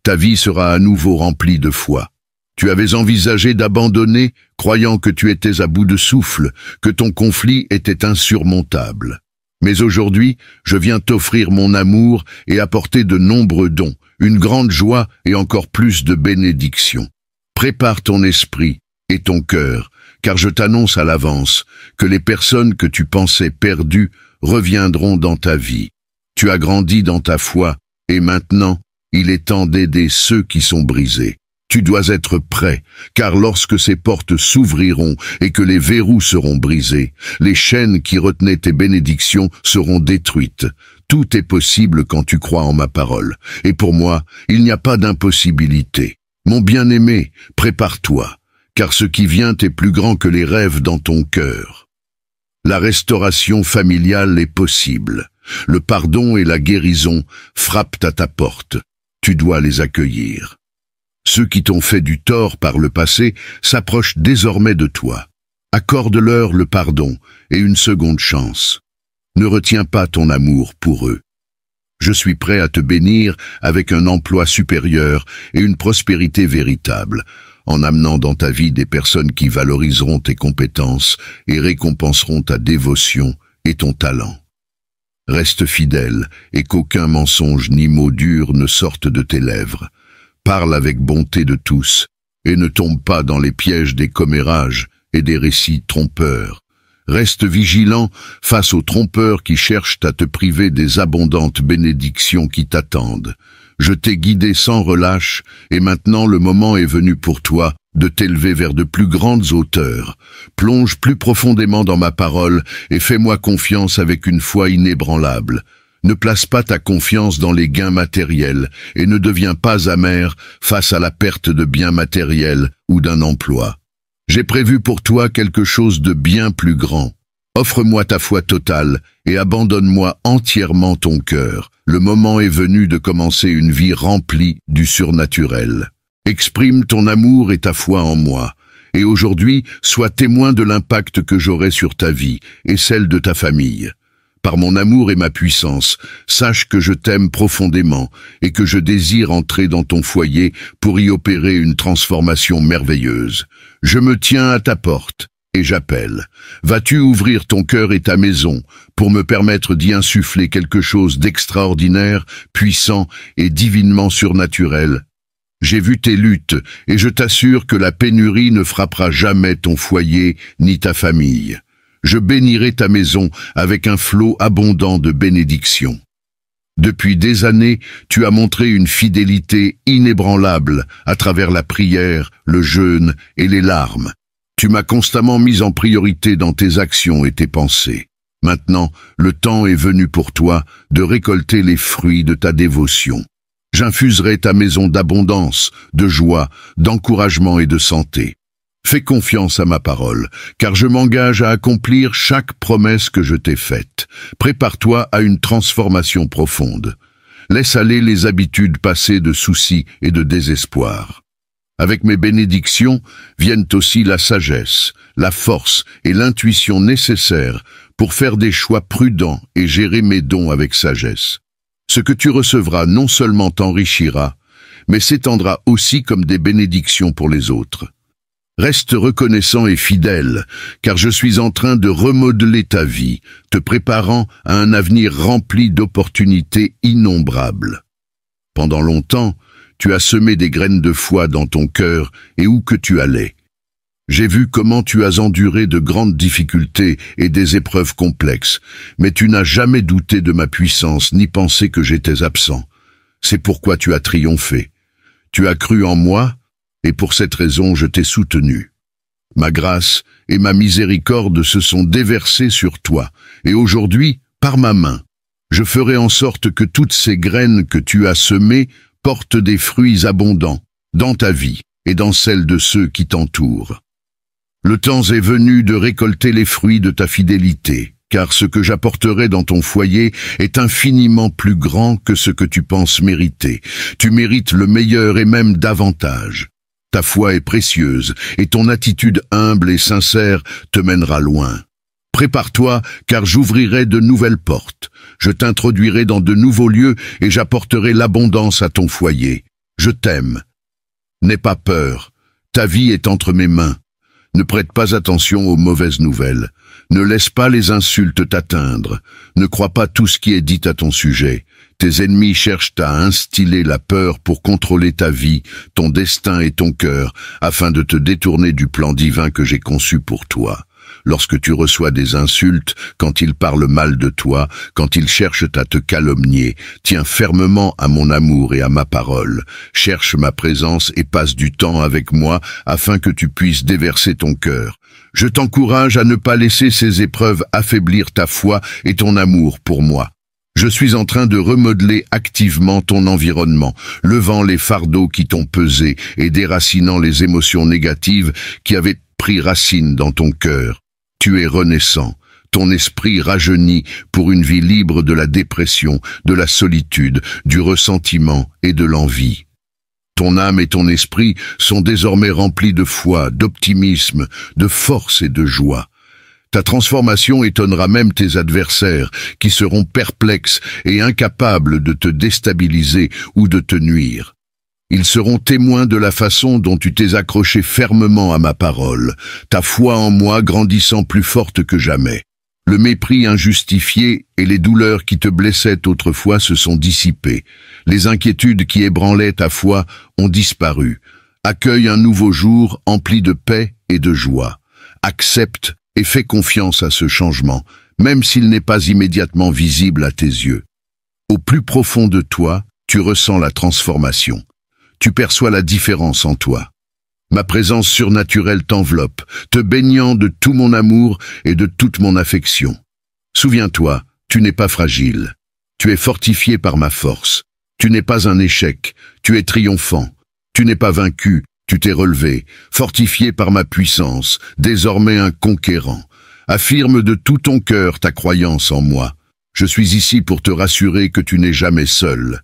Ta vie sera à nouveau remplie de foi. Tu avais envisagé d'abandonner, croyant que tu étais à bout de souffle, que ton conflit était insurmontable. Mais aujourd'hui, je viens t'offrir mon amour et apporter de nombreux dons, une grande joie et encore plus de bénédictions. Prépare ton esprit et ton cœur, car je t'annonce à l'avance que les personnes que tu pensais perdues reviendront dans ta vie. Tu as grandi dans ta foi et maintenant, il est temps d'aider ceux qui sont brisés. Tu dois être prêt, car lorsque ces portes s'ouvriront et que les verrous seront brisés, les chaînes qui retenaient tes bénédictions seront détruites. Tout est possible quand tu crois en ma parole. Et pour moi, il n'y a pas d'impossibilité. Mon bien-aimé, prépare-toi, car ce qui vient est plus grand que les rêves dans ton cœur. La restauration familiale est possible. Le pardon et la guérison frappent à ta porte. Tu dois les accueillir. Ceux qui t'ont fait du tort par le passé s'approchent désormais de toi. Accorde-leur le pardon et une seconde chance. Ne retiens pas ton amour pour eux. Je suis prêt à te bénir avec un emploi supérieur et une prospérité véritable, en amenant dans ta vie des personnes qui valoriseront tes compétences et récompenseront ta dévotion et ton talent. Reste fidèle et qu'aucun mensonge ni mot dur ne sorte de tes lèvres. Parle avec bonté de tous et ne tombe pas dans les pièges des commérages et des récits trompeurs. Reste vigilant face aux trompeurs qui cherchent à te priver des abondantes bénédictions qui t'attendent. Je t'ai guidé sans relâche et maintenant le moment est venu pour toi de t'élever vers de plus grandes hauteurs. Plonge plus profondément dans ma parole et fais-moi confiance avec une foi inébranlable. Ne place pas ta confiance dans les gains matériels et ne deviens pas amer face à la perte de biens matériels ou d'un emploi. J'ai prévu pour toi quelque chose de bien plus grand. Offre-moi ta foi totale et abandonne-moi entièrement ton cœur. Le moment est venu de commencer une vie remplie du surnaturel. Exprime ton amour et ta foi en moi. Et aujourd'hui, sois témoin de l'impact que j'aurai sur ta vie et celle de ta famille. Par mon amour et ma puissance, sache que je t'aime profondément et que je désire entrer dans ton foyer pour y opérer une transformation merveilleuse. Je me tiens à ta porte et j'appelle. Vas-tu ouvrir ton cœur et ta maison pour me permettre d'y insuffler quelque chose d'extraordinaire, puissant et divinement surnaturel? J'ai vu tes luttes et je t'assure que la pénurie ne frappera jamais ton foyer ni ta famille. Je bénirai ta maison avec un flot abondant de bénédictions. Depuis des années, tu as montré une fidélité inébranlable à travers la prière, le jeûne et les larmes. Tu m'as constamment mis en priorité dans tes actions et tes pensées. Maintenant, le temps est venu pour toi de récolter les fruits de ta dévotion. J'infuserai ta maison d'abondance, de joie, d'encouragement et de santé. Fais confiance à ma parole, car je m'engage à accomplir chaque promesse que je t'ai faite. Prépare-toi à une transformation profonde. Laisse aller les habitudes passées de soucis et de désespoir. Avec mes bénédictions viennent aussi la sagesse, la force et l'intuition nécessaires pour faire des choix prudents et gérer mes dons avec sagesse. Ce que tu recevras non seulement t'enrichira, mais s'étendra aussi comme des bénédictions pour les autres. Reste reconnaissant et fidèle, car je suis en train de remodeler ta vie, te préparant à un avenir rempli d'opportunités innombrables. Pendant longtemps, tu as semé des graines de foi dans ton cœur et où que tu allais. J'ai vu comment tu as enduré de grandes difficultés et des épreuves complexes, mais tu n'as jamais douté de ma puissance ni pensé que j'étais absent. C'est pourquoi tu as triomphé. Tu as cru en moi, et pour cette raison je t'ai soutenu. Ma grâce et ma miséricorde se sont déversées sur toi, et aujourd'hui, par ma main, je ferai en sorte que toutes ces graines que tu as semées portent des fruits abondants dans ta vie et dans celle de ceux qui t'entourent. Le temps est venu de récolter les fruits de ta fidélité, car ce que j'apporterai dans ton foyer est infiniment plus grand que ce que tu penses mériter. Tu mérites le meilleur et même davantage. Ta foi est précieuse, et ton attitude humble et sincère te mènera loin. Prépare-toi, car j'ouvrirai de nouvelles portes. Je t'introduirai dans de nouveaux lieux, et j'apporterai l'abondance à ton foyer. Je t'aime. N'aie pas peur, ta vie est entre mes mains. Ne prête pas attention aux mauvaises nouvelles. Ne laisse pas les insultes t'atteindre. Ne crois pas tout ce qui est dit à ton sujet. Tes ennemis cherchent à instiller la peur pour contrôler ta vie, ton destin et ton cœur, afin de te détourner du plan divin que j'ai conçu pour toi. Lorsque tu reçois des insultes, quand ils parlent mal de toi, quand ils cherchent à te calomnier, tiens fermement à mon amour et à ma parole. Cherche ma présence et passe du temps avec moi afin que tu puisses déverser ton cœur. Je t'encourage à ne pas laisser ces épreuves affaiblir ta foi et ton amour pour moi. Je suis en train de remodeler activement ton environnement, levant les fardeaux qui t'ont pesé et déracinant les émotions négatives qui avaient pris racine dans ton cœur. Tu es renaissant, ton esprit rajeuni pour une vie libre de la dépression, de la solitude, du ressentiment et de l'envie. Ton âme et ton esprit sont désormais remplis de foi, d'optimisme, de force et de joie. Ta transformation étonnera même tes adversaires, qui seront perplexes et incapables de te déstabiliser ou de te nuire. Ils seront témoins de la façon dont tu t'es accroché fermement à ma parole, ta foi en moi grandissant plus forte que jamais. Le mépris injustifié et les douleurs qui te blessaient autrefois se sont dissipés. Les inquiétudes qui ébranlaient ta foi ont disparu. Accueille un nouveau jour empli de paix et de joie. Accepte et fais confiance à ce changement, même s'il n'est pas immédiatement visible à tes yeux. Au plus profond de toi, tu ressens la transformation. Tu perçois la différence en toi. Ma présence surnaturelle t'enveloppe, te baignant de tout mon amour et de toute mon affection. Souviens-toi, tu n'es pas fragile. Tu es fortifié par ma force. Tu n'es pas un échec, tu es triomphant. Tu n'es pas vaincu, tu t'es relevé, fortifié par ma puissance, désormais un conquérant. Affirme de tout ton cœur ta croyance en moi. Je suis ici pour te rassurer que tu n'es jamais seul.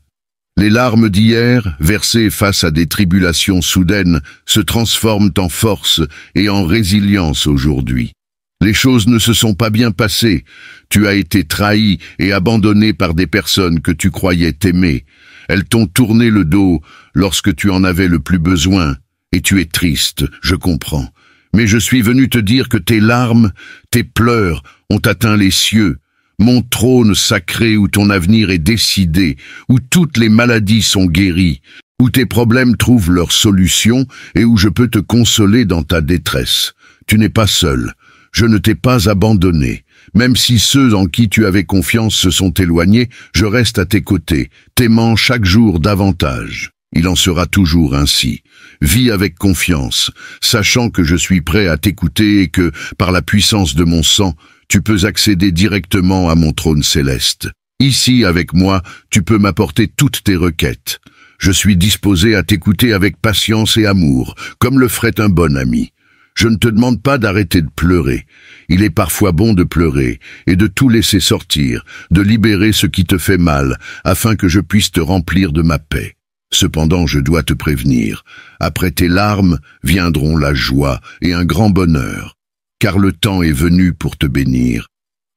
Les larmes d'hier, versées face à des tribulations soudaines, se transforment en force et en résilience aujourd'hui. Les choses ne se sont pas bien passées. Tu as été trahi et abandonné par des personnes que tu croyais t'aimer. Elles t'ont tourné le dos lorsque tu en avais le plus besoin. Et tu es triste, je comprends. Mais je suis venu te dire que tes larmes, tes pleurs ont atteint les cieux. Mon trône sacré où ton avenir est décidé, où toutes les maladies sont guéries, où tes problèmes trouvent leur solution et où je peux te consoler dans ta détresse. Tu n'es pas seul. Je ne t'ai pas abandonné. Même si ceux en qui tu avais confiance se sont éloignés, je reste à tes côtés, t'aimant chaque jour davantage. Il en sera toujours ainsi. Vis avec confiance, sachant que je suis prêt à t'écouter et que, par la puissance de mon sang, tu peux accéder directement à mon trône céleste. Ici, avec moi, tu peux m'apporter toutes tes requêtes. Je suis disposé à t'écouter avec patience et amour, comme le ferait un bon ami. Je ne te demande pas d'arrêter de pleurer. Il est parfois bon de pleurer et de tout laisser sortir, de libérer ce qui te fait mal, afin que je puisse te remplir de ma paix. Cependant, je dois te prévenir, après tes larmes viendront la joie et un grand bonheur, car le temps est venu pour te bénir.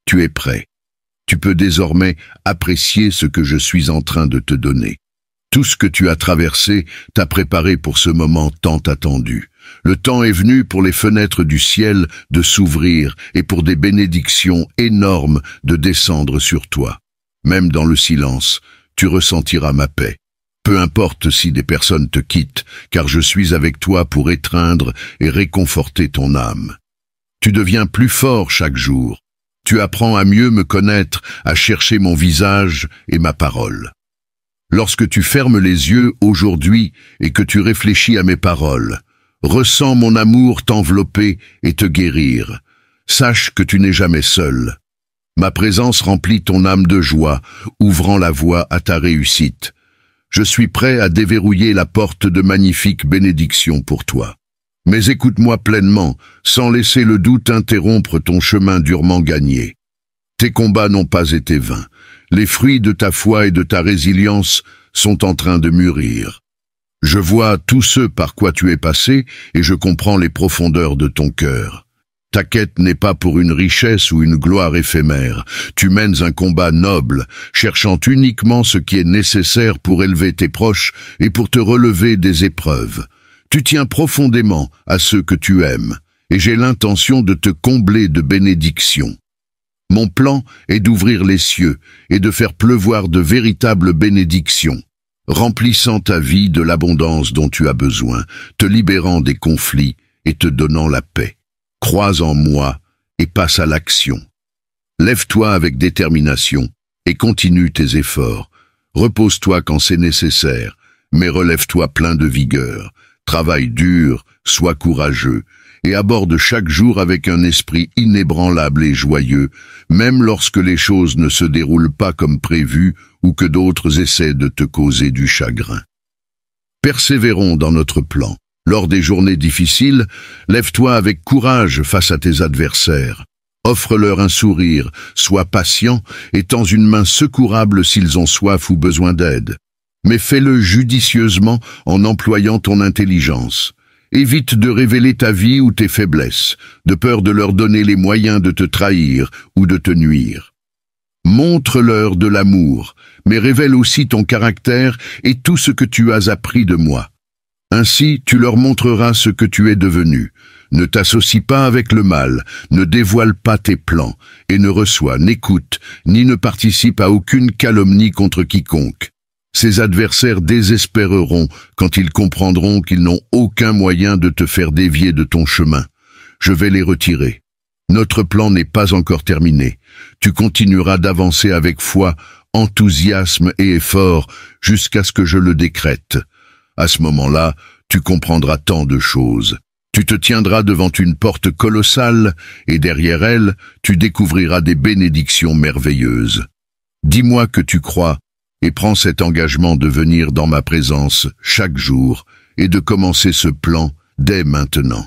Tu es prêt. Tu peux désormais apprécier ce que je suis en train de te donner. Tout ce que tu as traversé t'a préparé pour ce moment tant attendu. Le temps est venu pour les fenêtres du ciel de s'ouvrir et pour des bénédictions énormes de descendre sur toi. Même dans le silence, tu ressentiras ma paix. Peu importe si des personnes te quittent, car je suis avec toi pour étreindre et réconforter ton âme. Tu deviens plus fort chaque jour. Tu apprends à mieux me connaître, à chercher mon visage et ma parole. Lorsque tu fermes les yeux aujourd'hui et que tu réfléchis à mes paroles, ressens mon amour t'envelopper et te guérir. Sache que tu n'es jamais seul. Ma présence remplit ton âme de joie, ouvrant la voie à ta réussite. Je suis prêt à déverrouiller la porte de magnifiques bénédictions pour toi. Mais écoute-moi pleinement, sans laisser le doute interrompre ton chemin durement gagné. Tes combats n'ont pas été vains. Les fruits de ta foi et de ta résilience sont en train de mûrir. Je vois tous ceux par quoi tu es passé et je comprends les profondeurs de ton cœur. Ta quête n'est pas pour une richesse ou une gloire éphémère. Tu mènes un combat noble, cherchant uniquement ce qui est nécessaire pour élever tes proches et pour te relever des épreuves. Tu tiens profondément à ceux que tu aimes, et j'ai l'intention de te combler de bénédictions. Mon plan est d'ouvrir les cieux et de faire pleuvoir de véritables bénédictions, remplissant ta vie de l'abondance dont tu as besoin, te libérant des conflits et te donnant la paix. Crois en moi et passe à l'action. Lève-toi avec détermination et continue tes efforts. Repose-toi quand c'est nécessaire, mais relève-toi plein de vigueur. Travaille dur, sois courageux, et aborde chaque jour avec un esprit inébranlable et joyeux, même lorsque les choses ne se déroulent pas comme prévu ou que d'autres essaient de te causer du chagrin. Persévérons dans notre plan. Lors des journées difficiles, lève-toi avec courage face à tes adversaires. Offre-leur un sourire, sois patient et tends une main secourable s'ils ont soif ou besoin d'aide. Mais fais-le judicieusement en employant ton intelligence. Évite de révéler ta vie ou tes faiblesses, de peur de leur donner les moyens de te trahir ou de te nuire. Montre-leur de l'amour, mais révèle aussi ton caractère et tout ce que tu as appris de moi. Ainsi, tu leur montreras ce que tu es devenu. Ne t'associe pas avec le mal, ne dévoile pas tes plans, et ne reçois, n'écoute, ni ne participe à aucune calomnie contre quiconque. Ces adversaires désespéreront quand ils comprendront qu'ils n'ont aucun moyen de te faire dévier de ton chemin. Je vais les retirer. Notre plan n'est pas encore terminé. Tu continueras d'avancer avec foi, enthousiasme et effort jusqu'à ce que je le décrète. À ce moment-là, tu comprendras tant de choses. Tu te tiendras devant une porte colossale et derrière elle, tu découvriras des bénédictions merveilleuses. Dis-moi que tu crois et prends cet engagement de venir dans ma présence chaque jour et de commencer ce plan dès maintenant.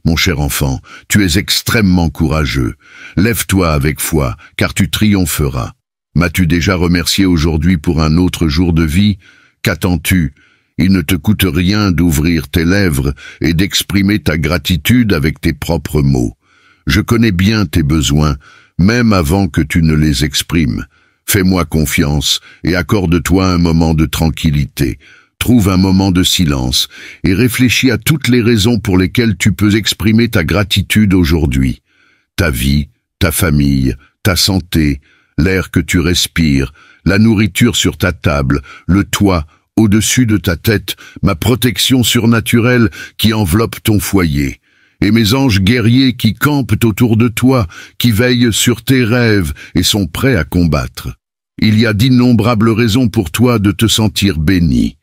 Mon cher enfant, tu es extrêmement courageux. Lève-toi avec foi, car tu triompheras. M'as-tu déjà remercié aujourd'hui pour un autre jour de vie? Qu'attends-tu? Il ne te coûte rien d'ouvrir tes lèvres et d'exprimer ta gratitude avec tes propres mots. Je connais bien tes besoins, même avant que tu ne les exprimes. Fais-moi confiance et accorde-toi un moment de tranquillité. Trouve un moment de silence et réfléchis à toutes les raisons pour lesquelles tu peux exprimer ta gratitude aujourd'hui. Ta vie, ta famille, ta santé, l'air que tu respires, la nourriture sur ta table, le toit au-dessus de ta tête, ma protection surnaturelle qui enveloppe ton foyer, et mes anges guerriers qui campent autour de toi, qui veillent sur tes rêves et sont prêts à combattre. Il y a d'innombrables raisons pour toi de te sentir béni.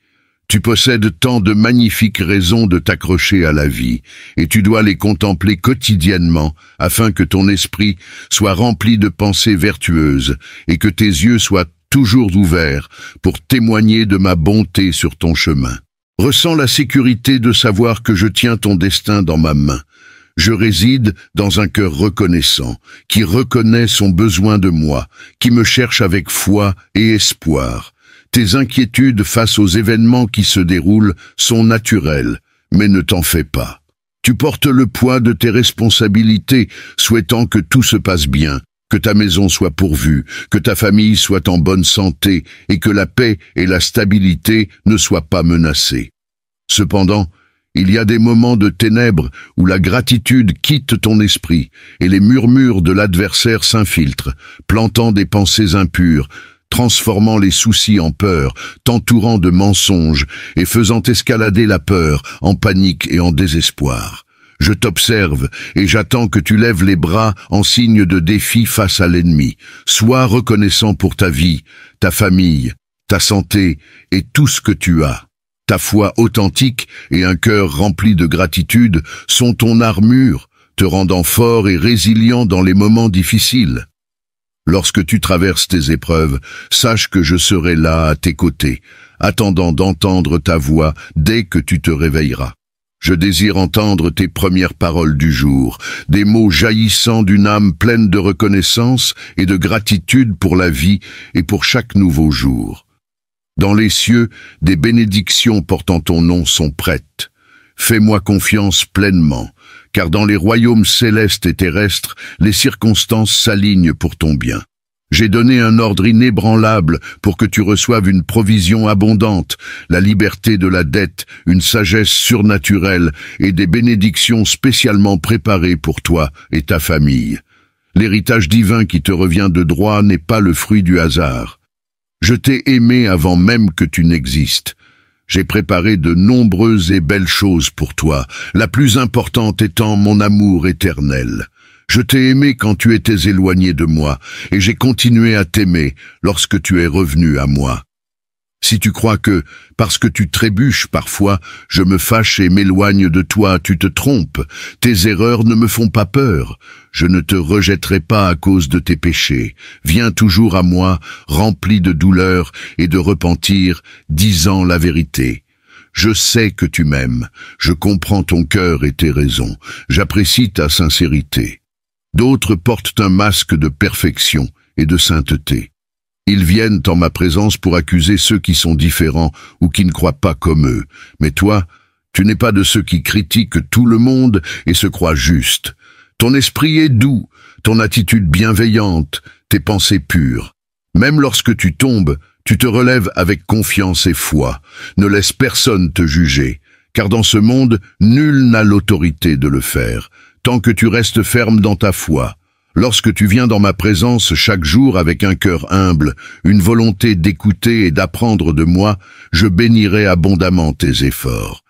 Tu possèdes tant de magnifiques raisons de t'accrocher à la vie, et tu dois les contempler quotidiennement afin que ton esprit soit rempli de pensées vertueuses et que tes yeux soient toujours ouverts pour témoigner de ma bonté sur ton chemin. Ressens la sécurité de savoir que je tiens ton destin dans ma main. Je réside dans un cœur reconnaissant, qui reconnaît son besoin de moi, qui me cherche avec foi et espoir. Tes inquiétudes face aux événements qui se déroulent sont naturelles, mais ne t'en fais pas. Tu portes le poids de tes responsabilités, souhaitant que tout se passe bien, Que ta maison soit pourvue, que ta famille soit en bonne santé et que la paix et la stabilité ne soient pas menacées. Cependant, il y a des moments de ténèbres où la gratitude quitte ton esprit et les murmures de l'adversaire s'infiltrent, plantant des pensées impures, transformant les soucis en peur, t'entourant de mensonges et faisant escalader la peur en panique et en désespoir. Je t'observe et j'attends que tu lèves les bras en signe de défi face à l'ennemi. Sois reconnaissant pour ta vie, ta famille, ta santé et tout ce que tu as. Ta foi authentique et un cœur rempli de gratitude sont ton armure, te rendant fort et résilient dans les moments difficiles. Lorsque tu traverses tes épreuves, sache que je serai là à tes côtés, attendant d'entendre ta voix dès que tu te réveilleras. Je désire entendre tes premières paroles du jour, des mots jaillissant d'une âme pleine de reconnaissance et de gratitude pour la vie et pour chaque nouveau jour. Dans les cieux, des bénédictions portant ton nom sont prêtes. Fais-moi confiance pleinement, car dans les royaumes célestes et terrestres, les circonstances s'alignent pour ton bien. J'ai donné un ordre inébranlable pour que tu reçoives une provision abondante, la liberté de la dette, une sagesse surnaturelle et des bénédictions spécialement préparées pour toi et ta famille. L'héritage divin qui te revient de droit n'est pas le fruit du hasard. Je t'ai aimé avant même que tu n'existes. J'ai préparé de nombreuses et belles choses pour toi, la plus importante étant mon amour éternel. Je t'ai aimé quand tu étais éloigné de moi, et j'ai continué à t'aimer lorsque tu es revenu à moi. Si tu crois que, parce que tu trébuches parfois, je me fâche et m'éloigne de toi, tu te trompes. Tes erreurs ne me font pas peur. Je ne te rejetterai pas à cause de tes péchés. Viens toujours à moi, rempli de douleur et de repentir, disant la vérité. Je sais que tu m'aimes. Je comprends ton cœur et tes raisons. J'apprécie ta sincérité. D'autres portent un masque de perfection et de sainteté. Ils viennent en ma présence pour accuser ceux qui sont différents ou qui ne croient pas comme eux. Mais toi, tu n'es pas de ceux qui critiquent tout le monde et se croient justes. Ton esprit est doux, ton attitude bienveillante, tes pensées pures. Même lorsque tu tombes, tu te relèves avec confiance et foi. Ne laisse personne te juger, car dans ce monde, nul n'a l'autorité de le faire, tant que tu restes ferme dans ta foi. Lorsque tu viens dans ma présence chaque jour avec un cœur humble, une volonté d'écouter et d'apprendre de moi, je bénirai abondamment tes efforts.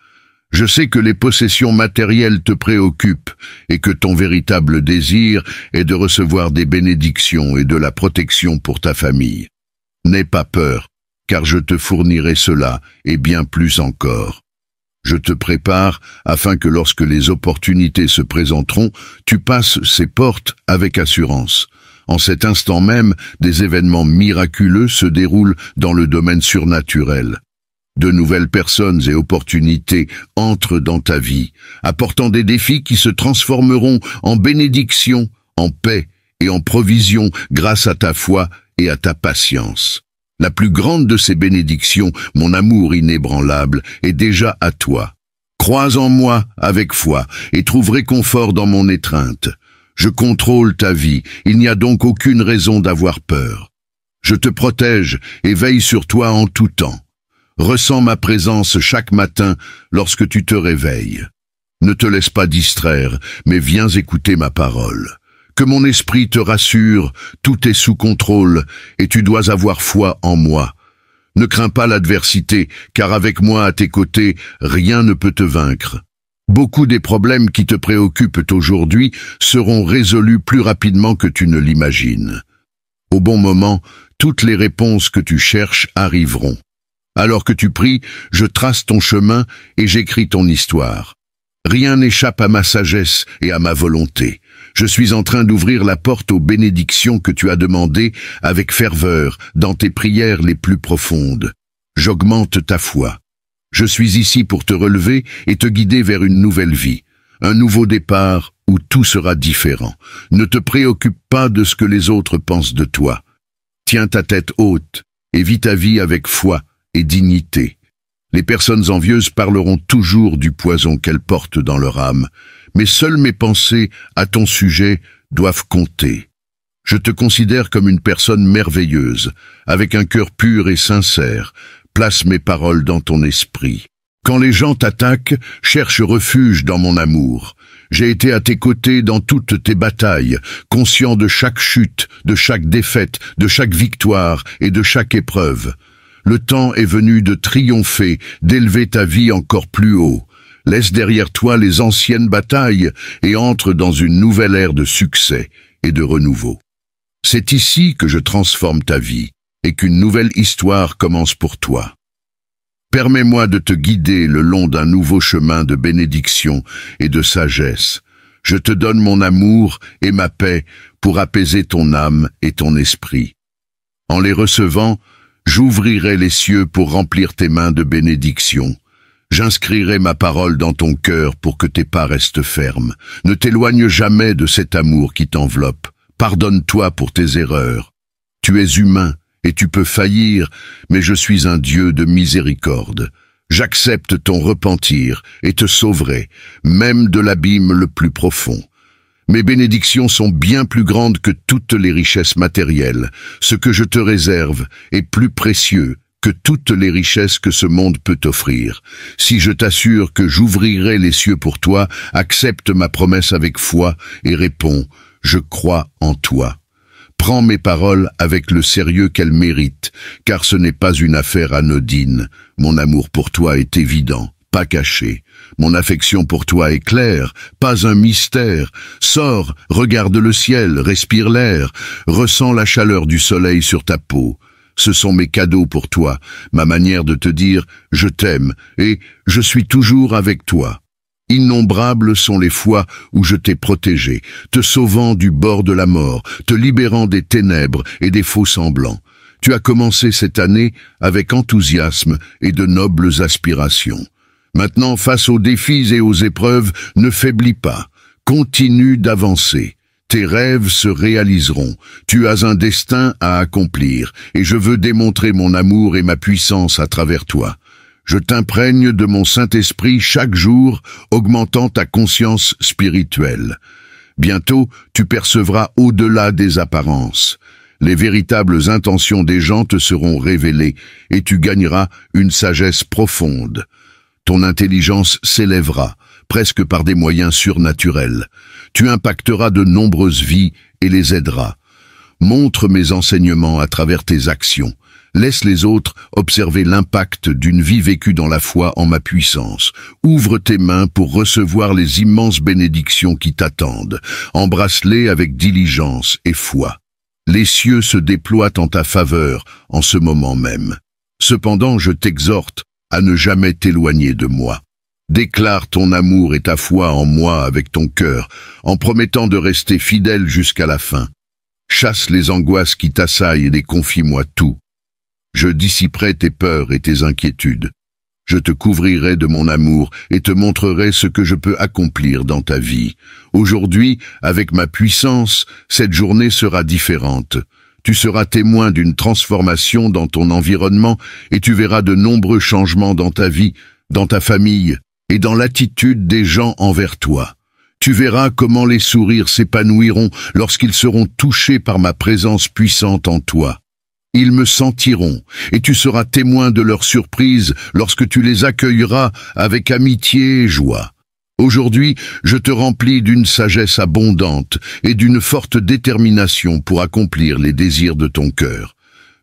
Je sais que les possessions matérielles te préoccupent et que ton véritable désir est de recevoir des bénédictions et de la protection pour ta famille. N'aie pas peur, car je te fournirai cela et bien plus encore. Je te prépare afin que lorsque les opportunités se présenteront, tu passes ces portes avec assurance. En cet instant même, des événements miraculeux se déroulent dans le domaine surnaturel. De nouvelles personnes et opportunités entrent dans ta vie, apportant des défis qui se transformeront en bénédictions, en paix et en provision grâce à ta foi et à ta patience. La plus grande de ces bénédictions, mon amour inébranlable, est déjà à toi. Crois en moi avec foi et trouve réconfort dans mon étreinte. Je contrôle ta vie, il n'y a donc aucune raison d'avoir peur. Je te protège et veille sur toi en tout temps. Ressens ma présence chaque matin lorsque tu te réveilles. Ne te laisse pas distraire, mais viens écouter ma parole. Que mon esprit te rassure, tout est sous contrôle, et tu dois avoir foi en moi. Ne crains pas l'adversité, car avec moi à tes côtés, rien ne peut te vaincre. Beaucoup des problèmes qui te préoccupent aujourd'hui seront résolus plus rapidement que tu ne l'imagines. Au bon moment, toutes les réponses que tu cherches arriveront. Alors que tu pries, je trace ton chemin et j'écris ton histoire. Rien n'échappe à ma sagesse et à ma volonté. Je suis en train d'ouvrir la porte aux bénédictions que tu as demandées avec ferveur dans tes prières les plus profondes. J'augmente ta foi. Je suis ici pour te relever et te guider vers une nouvelle vie, un nouveau départ où tout sera différent. Ne te préoccupe pas de ce que les autres pensent de toi. Tiens ta tête haute et vis ta vie avec foi et dignité. Les personnes envieuses parleront toujours du poison qu'elles portent dans leur âme, mais seules mes pensées à ton sujet doivent compter. Je te considère comme une personne merveilleuse, avec un cœur pur et sincère. Place mes paroles dans ton esprit. Quand les gens t'attaquent, cherche refuge dans mon amour. J'ai été à tes côtés dans toutes tes batailles, conscient de chaque chute, de chaque défaite, de chaque victoire et de chaque épreuve. Le temps est venu de triompher, d'élever ta vie encore plus haut. Laisse derrière toi les anciennes batailles et entre dans une nouvelle ère de succès et de renouveau. C'est ici que je transforme ta vie et qu'une nouvelle histoire commence pour toi. Permets-moi de te guider le long d'un nouveau chemin de bénédiction et de sagesse. Je te donne mon amour et ma paix pour apaiser ton âme et ton esprit. En les recevant, j'ouvrirai les cieux pour remplir tes mains de bénédiction. J'inscrirai ma parole dans ton cœur pour que tes pas restent fermes. Ne t'éloigne jamais de cet amour qui t'enveloppe. Pardonne-toi pour tes erreurs. Tu es humain et tu peux faillir, mais je suis un Dieu de miséricorde. J'accepte ton repentir et te sauverai, même de l'abîme le plus profond. Mes bénédictions sont bien plus grandes que toutes les richesses matérielles. Ce que je te réserve est plus précieux que toutes les richesses que ce monde peut offrir. Si je t'assure que j'ouvrirai les cieux pour toi, accepte ma promesse avec foi et réponds « Je crois en toi ». Prends mes paroles avec le sérieux qu'elles méritent, car ce n'est pas une affaire anodine. Mon amour pour toi est évident, pas caché. Mon affection pour toi est claire, pas un mystère. Sors, regarde le ciel, respire l'air, ressens la chaleur du soleil sur ta peau. Ce sont mes cadeaux pour toi, ma manière de te dire « je t'aime » et « je suis toujours avec toi ». Innombrables sont les fois où je t'ai protégé, te sauvant du bord de la mort, te libérant des ténèbres et des faux semblants. Tu as commencé cette année avec enthousiasme et de nobles aspirations. Maintenant, face aux défis et aux épreuves, ne faiblis pas. Continue d'avancer. Tes rêves se réaliseront. Tu as un destin à accomplir, et je veux démontrer mon amour et ma puissance à travers toi. Je t'imprègne de mon Saint-Esprit chaque jour, augmentant ta conscience spirituelle. Bientôt, tu percevras au-delà des apparences. Les véritables intentions des gens te seront révélées, et tu gagneras une sagesse profonde. Ton intelligence s'élèvera, presque par des moyens surnaturels. Tu impacteras de nombreuses vies et les aideras. Montre mes enseignements à travers tes actions. Laisse les autres observer l'impact d'une vie vécue dans la foi en ma puissance. Ouvre tes mains pour recevoir les immenses bénédictions qui t'attendent. Embrasse-les avec diligence et foi. Les cieux se déploient en ta faveur en ce moment même. Cependant, je t'exhorte à ne jamais t'éloigner de moi. Déclare ton amour et ta foi en moi avec ton cœur, en promettant de rester fidèle jusqu'à la fin. Chasse les angoisses qui t'assaillent et confie-moi tout. Je dissiperai tes peurs et tes inquiétudes. Je te couvrirai de mon amour et te montrerai ce que je peux accomplir dans ta vie. Aujourd'hui, avec ma puissance, cette journée sera différente. Tu seras témoin d'une transformation dans ton environnement et tu verras de nombreux changements dans ta vie, dans ta famille et dans l'attitude des gens envers toi. Tu verras comment les sourires s'épanouiront lorsqu'ils seront touchés par ma présence puissante en toi. Ils me sentiront, et tu seras témoin de leur surprise lorsque tu les accueilleras avec amitié et joie. Aujourd'hui, je te remplis d'une sagesse abondante et d'une forte détermination pour accomplir les désirs de ton cœur.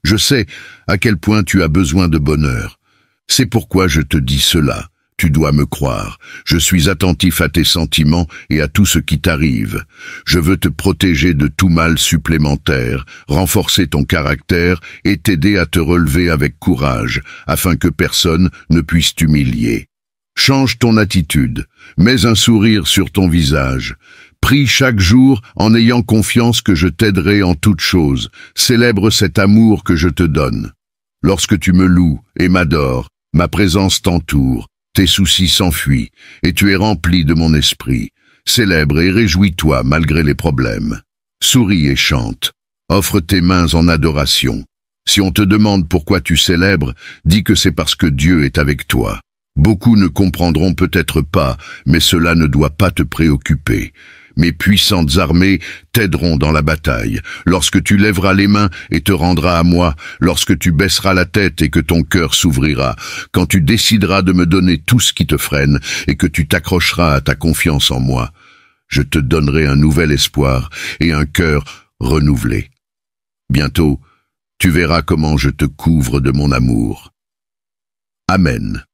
Je sais à quel point tu as besoin de bonheur. C'est pourquoi je te dis cela. Tu dois me croire. Je suis attentif à tes sentiments et à tout ce qui t'arrive. Je veux te protéger de tout mal supplémentaire, renforcer ton caractère et t'aider à te relever avec courage, afin que personne ne puisse t'humilier. Change ton attitude, mets un sourire sur ton visage. Prie chaque jour en ayant confiance que je t'aiderai en toutes choses. Célèbre cet amour que je te donne. Lorsque tu me loues et m'adores, ma présence t'entoure. Tes soucis s'enfuient, et tu es rempli de mon esprit. Célèbre et réjouis-toi malgré les problèmes. Souris et chante. Offre tes mains en adoration. Si on te demande pourquoi tu célèbres, dis que c'est parce que Dieu est avec toi. Beaucoup ne comprendront peut-être pas, mais cela ne doit pas te préoccuper. Mes puissantes armées t'aideront dans la bataille, lorsque tu lèveras les mains et te rendras à moi, lorsque tu baisseras la tête et que ton cœur s'ouvrira, quand tu décideras de me donner tout ce qui te freine et que tu t'accrocheras à ta confiance en moi. Je te donnerai un nouvel espoir et un cœur renouvelé. Bientôt, tu verras comment je te couvre de mon amour. Amen.